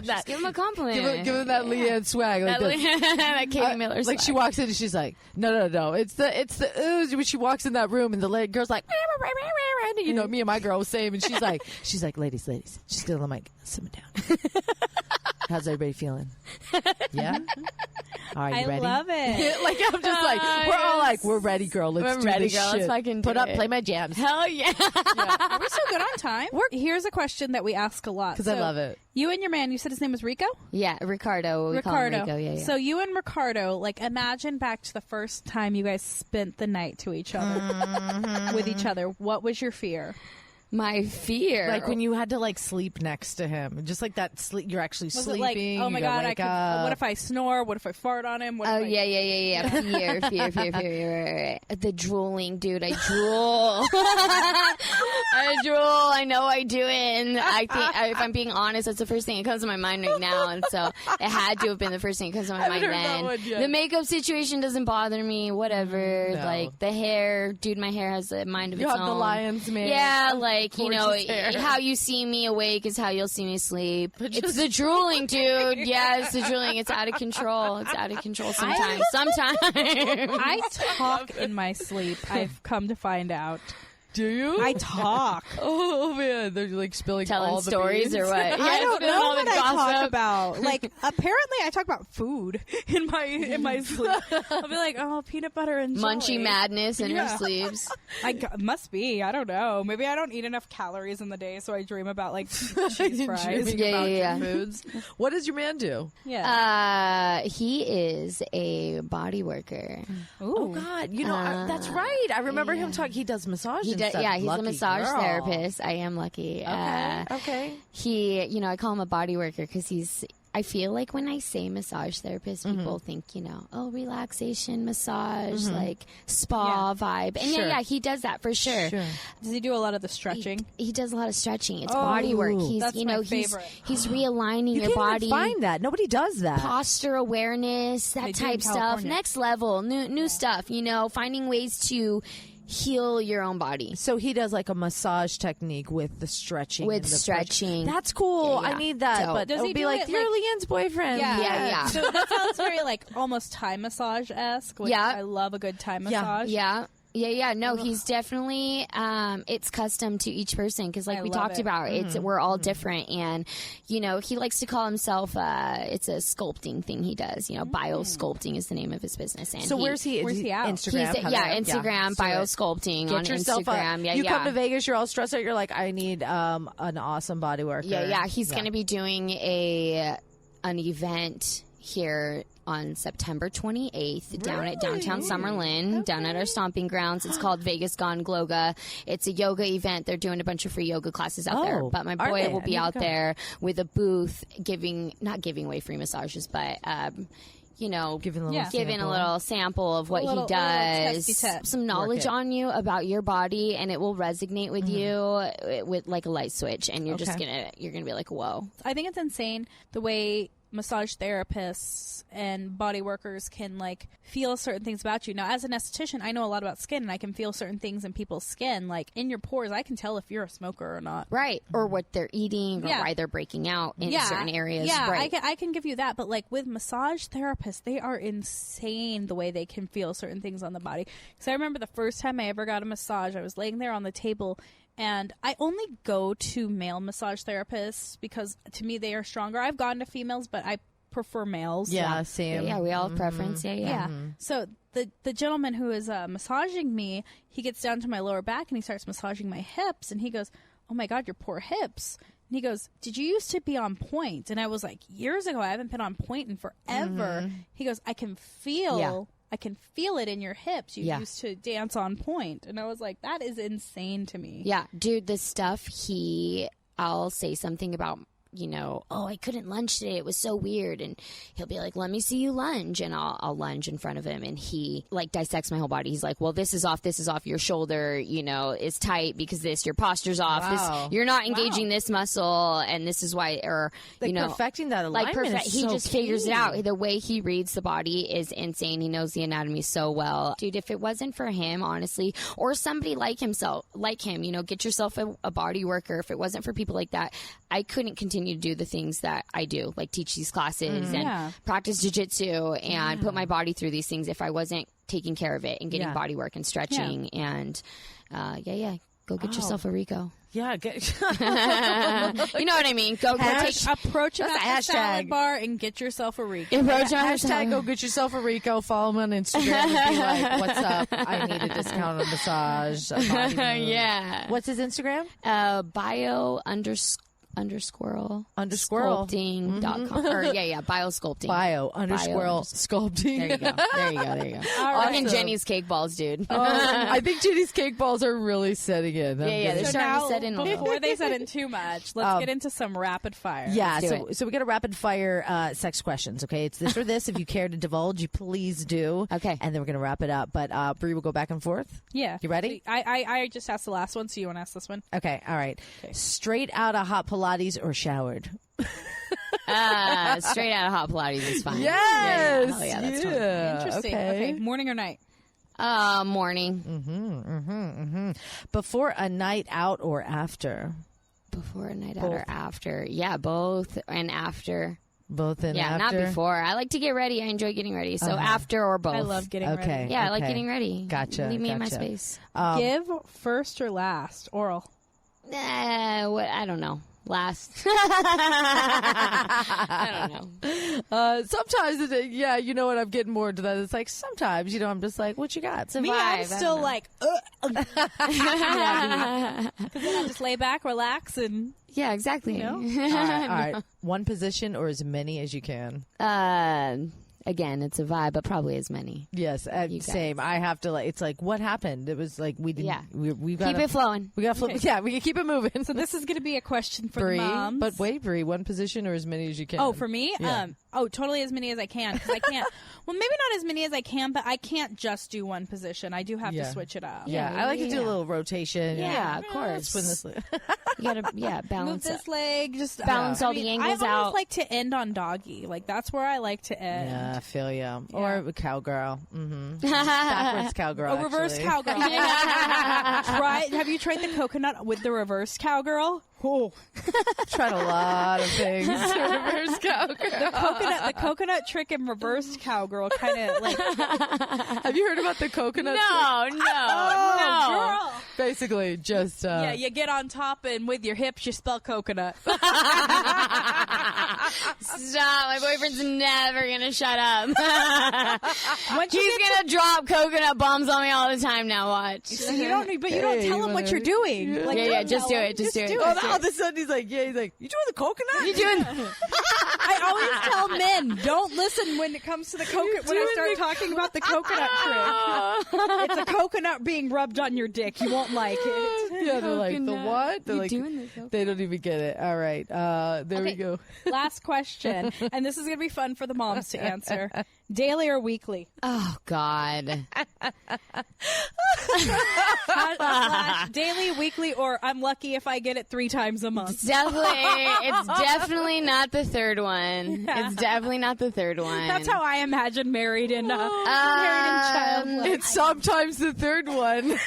Just give him a compliment. Give him that Leanne swag. Like that Katie Miller like swag. she walks in and she's like, no. It's the ooze when she walks in that room and the girl's like, you know, me and my girl was saying, and she's like, ladies. She's gonna like, simmer down. How's everybody feeling? Yeah? Are you ready? I love it. Like, I'm just like, we're all like, we're ready, girl. Let's do ready, this girl. shit. Let's fucking Put do up, it. play my jams. Hell yeah. Are we still good on time? Here's a question that we ask a lot. Because I love it. You and your man, you said his name was Rico? Yeah, Ricardo. We call him Rico. Yeah. So you and Ricardo, like, imagine back to the first time you guys spent the night to each other, with each other. What was your fear? My fear. Like when you had to like sleep next to him, just like that sleep. You're actually Was sleeping. it like, oh my you gotta God, wake up. what if I snore? What if I fart on him? What Oh, if I... yeah. Fear. The drooling, dude. I drool. I drool. I know I do it. And I think, if I'm being honest, that's the first thing that comes to my mind right now. And so it had to have been the first thing that comes to my mind then. The makeup situation doesn't bother me. Whatever. No. Like the hair. Dude, my hair has a mind of You its have own. the lion's mane. Yeah, like, you know, Gorgeous hair. how you see me awake is how you'll see me sleep. It's the drooling, dude. Yeah, it's the drooling. It's out of control. It's out of control sometimes. I talk in my sleep. I've come to find out. Do you? I talk. Oh man, they're like spilling Telling all the stories beans. or what? I Yeah, don't spilling know all the what I talk gossip. about. Like, apparently I talk about food in my sleep. I'll be like, oh, peanut butter and jelly. Munchy madness in Yeah. her sleeves. Must be. I don't know. Maybe I don't eat enough calories in the day, so I dream about like cheese fries. Dreaming Yeah, about yeah. your foods. What does your man do? Yeah. He is a body worker. Oh God, you know that's right. I remember him talking. He does massage. He and does, stuff. yeah, he's Lucky a massage girl. therapist. I am lucky. Okay. He, you know, I call him a body worker because I feel like when I say massage therapist, people think, you know, oh, relaxation, massage, like spa vibe. And Sure. yeah, he does that for sure. Does he do a lot of the stretching? He does a lot of stretching. It's body work. He's, that's you know, my favorite. he's realigning You your can't body. even find that. Nobody does that. Posture awareness, They that do in type stuff. California. Next level, new stuff, you know, finding ways to heal your own body. So he does like a massage technique with the stretching. With and the stretching. That's cool. Yeah, I need that. Dope. But Does it he would be do like, it, you're like- Leanne's boyfriend. Yeah. So that sounds very like almost Thai massage-esque. Which Yeah. I love a good Thai Yeah. massage. Yeah. No, he's definitely, it's custom to each person because like I we love talked it. about, we're all different. And, you know, he likes to call himself, it's a sculpting thing he does. You know, biosculpting is the name of his business. And So where's he? Where's he out? Instagram. He's, Instagram, biosculpting on Get yourself Instagram. you come to Vegas, you're all stressed out. You're like, I need an awesome body worker. Yeah. He's going to be doing an event here on September 28th down at downtown Summerlin, down at our stomping grounds. It's called Vegas Gone Gloga. It's a yoga event. They're doing a bunch of free yoga classes out there. But my are boy they? will I be need to out go. there with a booth not giving away free massages, but you know, Giving a little giving a sample. little sample of what little he does, testy test. some knowledge it. on you about your body, and it will resonate with you with like a light switch, and you're just you're gonna be like, whoa. I think it's insane the way massage therapists and body workers can like feel certain things about you. Now, as an esthetician, I know a lot about skin, and I can feel certain things in people's skin. Like in your pores, I can tell if you're a smoker or not. Right. Or what they're eating or why they're breaking out in certain areas. Yeah, right. I can give you that. But like with massage therapists, they are insane the way they can feel certain things on the body. Because I remember the first time I ever got a massage, I was laying there on the table, and I only go to male massage therapists because to me they are stronger. I've gone to females, but I prefer males. Yeah, same. Yeah, we all have preference. Yeah. So the gentleman who is massaging me, he gets down to my lower back and he starts massaging my hips, and he goes, "Oh my God, your poor hips." And he goes, "Did you used to be on point?" And I was like, "Years ago, I haven't been on point in forever." He goes, I can feel it in your hips. You used to dance on point." And I was like, that is insane to me. Yeah, dude, the stuff I'll say something about, "Oh, I couldn't lunge today. It was so weird." And he'll be like, "Let me see you lunge." And I'll lunge in front of him. And he like dissects my whole body. He's like, "Well, this is off. Your shoulder, is tight because your posture's off. Wow. You're not engaging this muscle. And this is why," or, perfecting that alignment is he so just figures it out. The way he reads the body is insane. He knows the anatomy so well. Dude, if it wasn't for him, honestly, or somebody like him, get yourself a body worker. If it wasn't for people like that, I couldn't continue to do the things that I do, like teach these classes and practice jiu-jitsu and put my body through these things if I wasn't taking care of it and getting body work and stretching and go get yourself a Rico. Yeah, you know what I mean. Go approach it at the salad bar and get yourself a Rico. Hashtag go get yourself a Rico. Follow me on Instagram and be like, "What's up? I need a discount on massage." Yeah. What's his Instagram? Bio sculpting.com. Or biosculpting. Bio_sculpting. There you go. Awesome. Jenny's cake balls, dude. I think Jenny's cake balls are really setting in. They're starting to set in a little. Before they set in too much, let's get into some rapid fire. Yeah, so we got a rapid fire sex questions, okay? It's this or this. If you care to divulge, you please do. Okay. And then we're going to wrap it up. But Bree will go back and forth. Yeah. You ready? I just asked the last one, so you want to ask this one? Okay, all right. Okay. Straight out of Hot Pilates or showered? Straight out of Hot Pilates is fine. Yes. That's fine. Interesting. Okay. Morning or night? Morning. Before a night out or after? Before a night out or after? Yeah, both and after. Both and after? Yeah, not before. I like to get ready. I enjoy getting ready. So after or both. I love getting ready. Yeah, I like getting ready. Gotcha. Leave me in my space. Give first or last? Oral? I don't know. Last. I don't know. Sometimes, you know what? I'm getting more into that. It's like sometimes, I'm just like, what you got? Me, I'm still like, because then I just lay back, relax, and yeah, exactly. All right. One position or as many as you can. Again, it's a vibe, but probably as many. Yes, same. I have to it's like, what happened? It was like we didn't. Yeah, we got keep it flowing. We got yeah, we can keep it moving. So this is going to be a question for Bree, the moms. But wait, Bree, one position or as many as you can? Oh, for me, yeah. Totally as many as I can because I can't. Well, maybe not as many as I can, but I can't just do one position. I do have to switch it up. Yeah, I like to do a little rotation. Yeah, of course. Spin this leg. You gotta balance. Move this leg. Just balance all the angles out. I always like to end on doggy. Like that's where I like to end. Yeah, I feel you. Or cowgirl. Mm-hmm. Backwards cowgirl. A reverse cowgirl. Have you tried the coconut with the reverse cowgirl? Oh, tried a lot of things. Reverse cowgirl. The coconut trick and reversed cowgirl kind of like. Have you heard about the coconut? No. Girl. Basically, just you get on top and with your hips you spell coconut. Stop! My boyfriend's never gonna shut up. He's gonna drop coconut bombs on me all the time now. Watch. You don't tell him what you're doing. Like, just do it. Just do it. All of a sudden he's like, you doing the coconut? You doing? I always tell men, don't listen when it comes to the coconut. When I start talking about the coconut trick, it's a coconut being rubbed on your dick. You won't like it. Yeah, they're like, the what? They're you like, doing the coconut? They don't even get it. All right, there we go. Last question, and this is gonna be fun for the moms to answer. Daily or weekly? Oh, God. Daily, weekly, or I'm lucky if I get it 3 times a month. It's definitely not the third one. Yeah. It's definitely not the third one. That's how I imagine married and child life. It's sometimes the third one.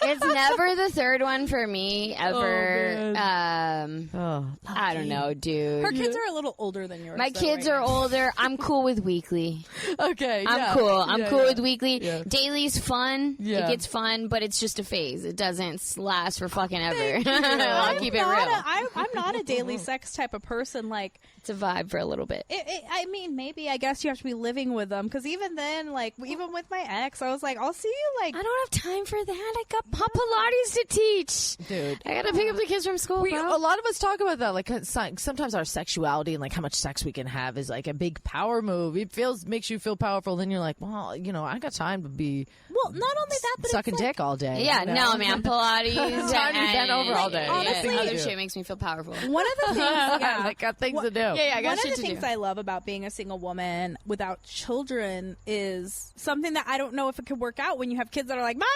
It's never the third one for me, ever. I don't know, dude. Her kids are a little older than yours. My kids are older. I'm cool with weekly. Okay, I'm cool. I'm cool with weekly. Yeah. Daily's fun. Yeah. It gets fun, but it's just a phase. It doesn't last for fucking ever. I'll keep it real. I'm not a daily sex type of person. Like, it's a vibe for a little bit. I mean, maybe I guess you have to be living with them, because even then, like, even with my ex, I was like, I'll see you. Like, I don't have time for that. I got Hot Pilates to teach, dude. I gotta pick up the kids from school. A lot of us talk about that. Like, sometimes our sexuality and like how much sex we can have is like a big power move. It makes you feel powerful. Then you're like, well, I got time to be. Well, not only that, but sucking it's like, dick all day. Yeah, no, man, Pilates. Time to bend over all day. Honestly, other shit makes me feel powerful. one of the things, I got things to do. Yeah, I got one of shit the to things do. I love about being a single woman without children is something that I don't know if it could work out when you have kids that are like, "Mommy!"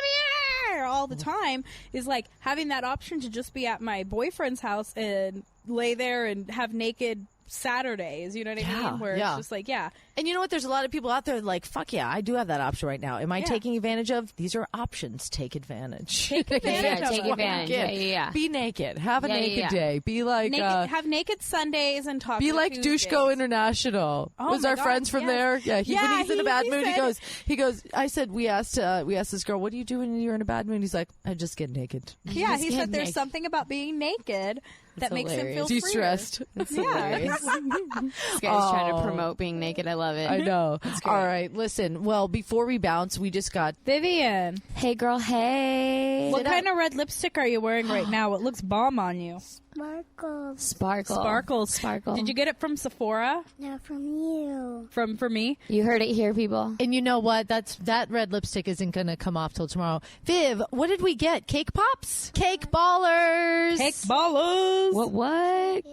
all the time, is like having that option to just be at my boyfriend's house and lay there and have naked Saturdays, you know what I mean? Where it's just like, And you know what? There's a lot of people out there like, fuck yeah, I do have that option right now. Am I taking advantage of? These are options. Take advantage. Take advantage. Take advantage. Yeah. Be naked. Have a naked day. Be like have naked Sundays and talk. Be like Douchego International. Oh was my our God, friends from yes. there? Yeah, when he's in a bad mood, said, he goes. I said we asked this girl, what do you do when you're in a bad mood? He's like, I just get naked. Yeah, he said there's something about being naked that makes him feel de-stressed. That's hilarious. This guy's trying to promote being naked. I love it. I know. All right, listen. Well, before we bounce, we just got Vivian. Hey, girl. Hey. What kind of red lipstick are you wearing right now? It looks bomb on you. Sparkle. Did you get it from Sephora? No, from you. From me? You heard it here, people. And you know what? That red lipstick isn't going to come off till tomorrow. Viv, what did we get? Cake pops? Cake ballers. Cake ballers. What?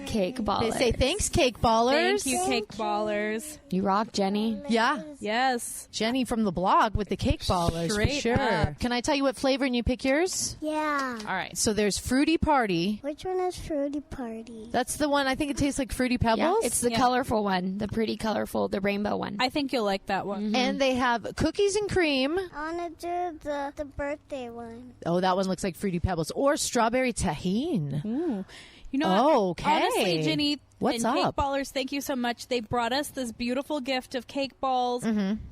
Cake ballers. They say thanks, cake ballers. Thank you, cake ballers. You rock, Jenny. Yeah. Yes. Jenny from the blog with the cake ballers. Straight for sure. up. Can I tell you what flavor and you pick yours? Yeah. All right. So there's Fruity Party. Which one is Fruity Party? That's the one. I think it tastes like Fruity Pebbles. Yeah, it's the colorful one, the pretty colorful, the rainbow one. I think you'll like that one. And they have cookies and cream. I want to do the birthday one. Oh, that one looks like Fruity Pebbles. Or strawberry tahine. Ooh. You know, okay. Honestly, Ginny What's and up? Cake Ballers, thank you so much. They brought us this beautiful gift of cake balls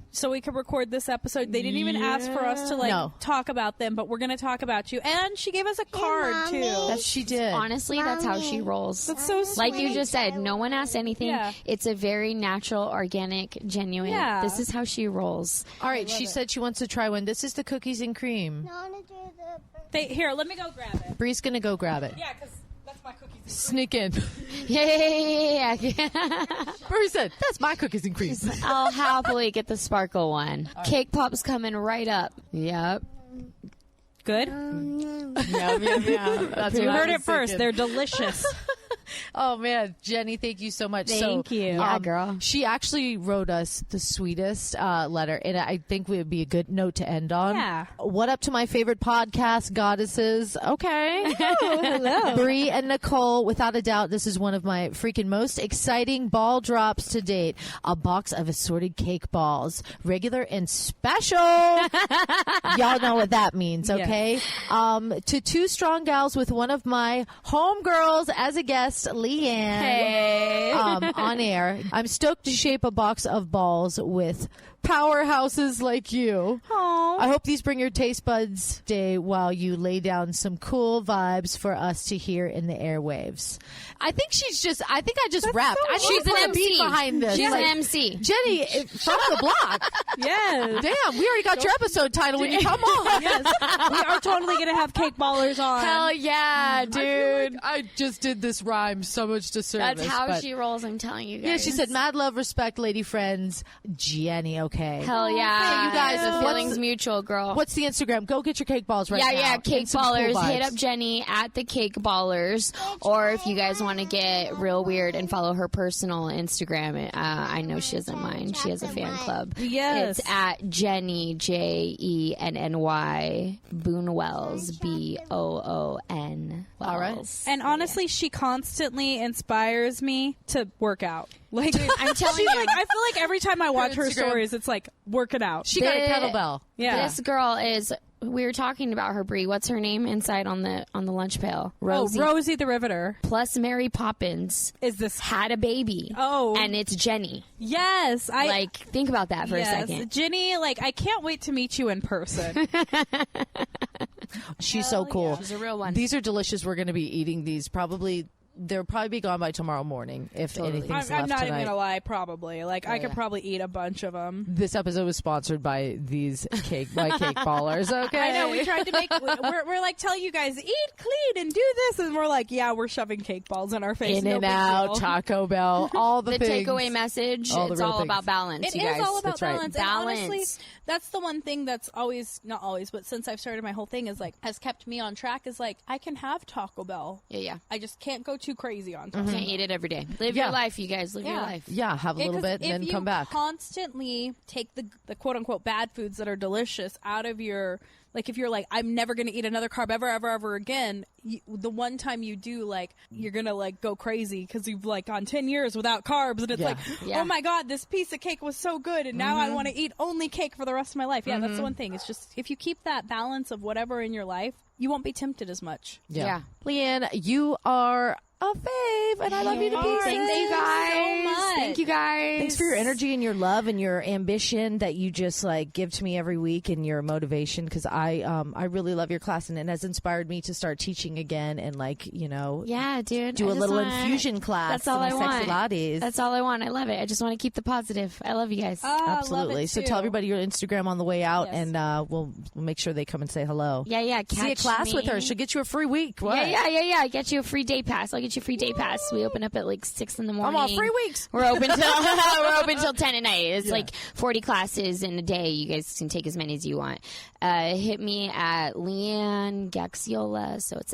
so we could record this episode. They didn't even ask for us to talk about them, but we're going to talk about you. And she gave us a card too. Yes, she did. Honestly, that's how she rolls. That's so sweet. Like you just said, no one asked anything. Yeah. It's a very natural, organic, genuine. Yeah. This is how she rolls. All right, she said she wants to try one. This is the cookies and cream. I want to do the birthday. Here, let me go grab it. Bree's going to go grab it. Yeah, because that's my cookies. Sneak in. Yeah. Bree said, that's my cookies and cream. I'll happily get the sparkle one. Cake Pop's coming right up. Yep. Good? That's You what I heard was it first. thinking. They're delicious. Oh, man. Jenny, thank you so much. Thank you. Yeah, girl. She actually wrote us the sweetest letter, and I think it would be a good note to end on. Yeah. What up to my favorite podcast, Goddesses? Okay. Hello. Bree and Nicole, without a doubt, this is one of my freaking most exciting ball drops to date. A box of assorted cake balls, regular and special. Y'all know what that means, okay? To two strong gals with one of my homegirls as a guest, Leanne. Hey. On air. I'm stoked to shape a box of balls with powerhouses like you. Aww. I hope these bring your taste buds day while you lay down some cool vibes for us to hear in the airwaves. I think I just rapped. so I She's think an a beat MC. behind this. She's Like, an MC. Jenny from the block. Yes. Damn, we already got your episode title when you come on. Yes. We are totally going to have cake ballers on. Hell yeah, dude. I just did this rhyme so much disservice. That's how but- she rolls, I'm telling you guys. Yeah, she said, mad love, respect, lady friends, Jenny, okay? okay. Hell yeah. you guys, the what's- feeling's mutual, girl. What's the Instagram? Go get your cake balls right now. Yeah, Cake And some cool Ballers. vibes. Hit up Jenny at the Cake Ballers. Or if you guys want to get real weird and follow her personal Instagram, I know she doesn't mind. She has a fan club. Yes. It's at Jenny, JENNY, Boonwells, BOON. All right. And honestly, she constantly inspires me to work out. Like I'm telling she's you. like, I feel like every time I watch her Instagram. stories, it's like working out. She got a kettlebell. Yeah. This girl is. We were talking about her, Bree. What's her name inside on the lunch pail? Rosie. Oh, Rosie the Riveter. Plus Mary Poppins Is this? had a baby. Oh. And it's Jenny. Yes, Like, think about that for a second. Jenny. Like, I can't wait to meet you in person. She's so cool. She's a real one. These are delicious. We're going to be eating these probably. They'll probably be gone by tomorrow morning if anything's left I'm not tonight. even gonna lie. Probably. Like, I could probably eat a bunch of them. This episode was sponsored by these cake ballers. Okay, I know we tried to make. We're like telling you guys eat clean and do this, and we're like, yeah, we're shoving cake balls in our face. In no and big out, deal. Taco Bell, all the The things. takeaway message, All the it's real all things. about balance, It you is guys. all about That's right. balance. Balance. And honestly, that's the one thing that's always, not always, but since I've started my whole thing is like, has kept me on track is like, I can have Taco Bell. Yeah. I just can't go too crazy on Taco Can't eat it every day. Live Yeah. your life, you guys. Live your Yeah. life. Yeah, have a little bit and then come back. If you constantly take the quote unquote bad foods that are delicious out of your, like if you're like, I'm never going to eat another carb ever again, the one time you do, like, you're going to like go crazy because you've like gone 10 years without carbs and it's like, Yeah. oh my God, this piece of cake was so good and now I want to eat only cake for the rest of my life. Yeah, that's the one thing. It's just, if you keep that balance of whatever in your life, you won't be tempted as much. Yeah. Leanne, you are a fave, and I love you to pieces. Thank you guys. so much. Thank you guys. Thanks for your energy and your love and your ambition that you just like give to me every week and your motivation because I really love your class and it has inspired me to start teaching again and like Yeah, dude. do I a just little want- infusion class. That's all in I the want. Sexylates. That's all I want. I love it. I just want to keep the positive. I love you guys. Absolutely. So tell everybody your Instagram on the way out, Yes. and we'll make sure they come and say hello. yeah. See a Catch class me. with her. She'll get you a free week. What? Yeah. I get you a free day pass. I'll get you a free day pass. We open up at like 6 in the morning. I'm on 3 weeks. We're open till 10 at night. It's like 40 classes in a day. You guys can take as many as you want. Hit me at Leanne Gaxiola. So it's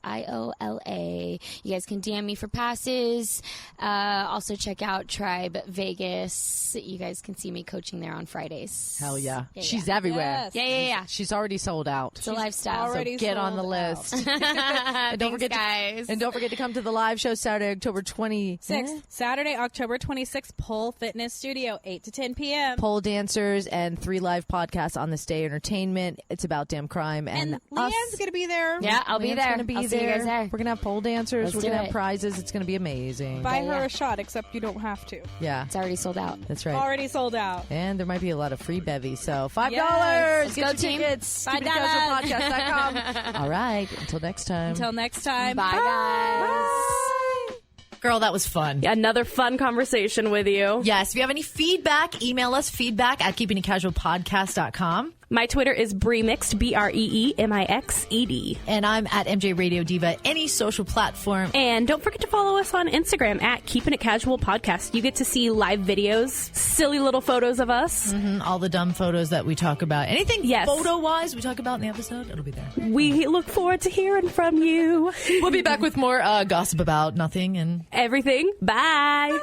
LeanneGaxiola. You guys can DM me for passes. Also check out Tribe Vegas. You guys can see me coaching there on Fridays. Hell yeah. Yeah, She's yeah. everywhere. Yeah. She's already sold out. It's a lifestyle. already So get on sold the out. list. And don't forget guys. And don't forget to come to the live show Saturday, October 26th. Saturday, October 26th, Pole Fitness Studio, 8 to 10 p.m. Pole dancers and 3 live podcasts on this day. Entertainment. It's about damn crime and us. Leanne's going to be there. Yeah, I'll be Leanne's there. gonna be I'll there. see you guys there. We're gonna have pole dancers. Let's We're do gonna have it. prizes. It's gonna be amazing. Buy her a shot, except you don't have to. Yeah, It's already sold out. that's right. Already sold out. And there might be a lot of free bevies. So $5. Yes. Get go, your team. tickets. $5. KeepingItCasualPodcast.com. All right. Until next time. Until next time. Bye, guys. Girl, that was fun. Another fun conversation with you. Yes, if you have any feedback, email us feedback at keepingitcasualpodcast.com. My Twitter is Breemixed, BREEMIXED. And I'm at MJ Radio Diva, any social platform. And don't forget to follow us on Instagram at Keeping It Casual Podcast. You get to see live videos, silly little photos of us. All the dumb photos that we talk about. Anything Yes. photo-wise we talk about in the episode, it'll be there. We look forward to hearing from you. We'll be back with more gossip about nothing and Everything. Bye.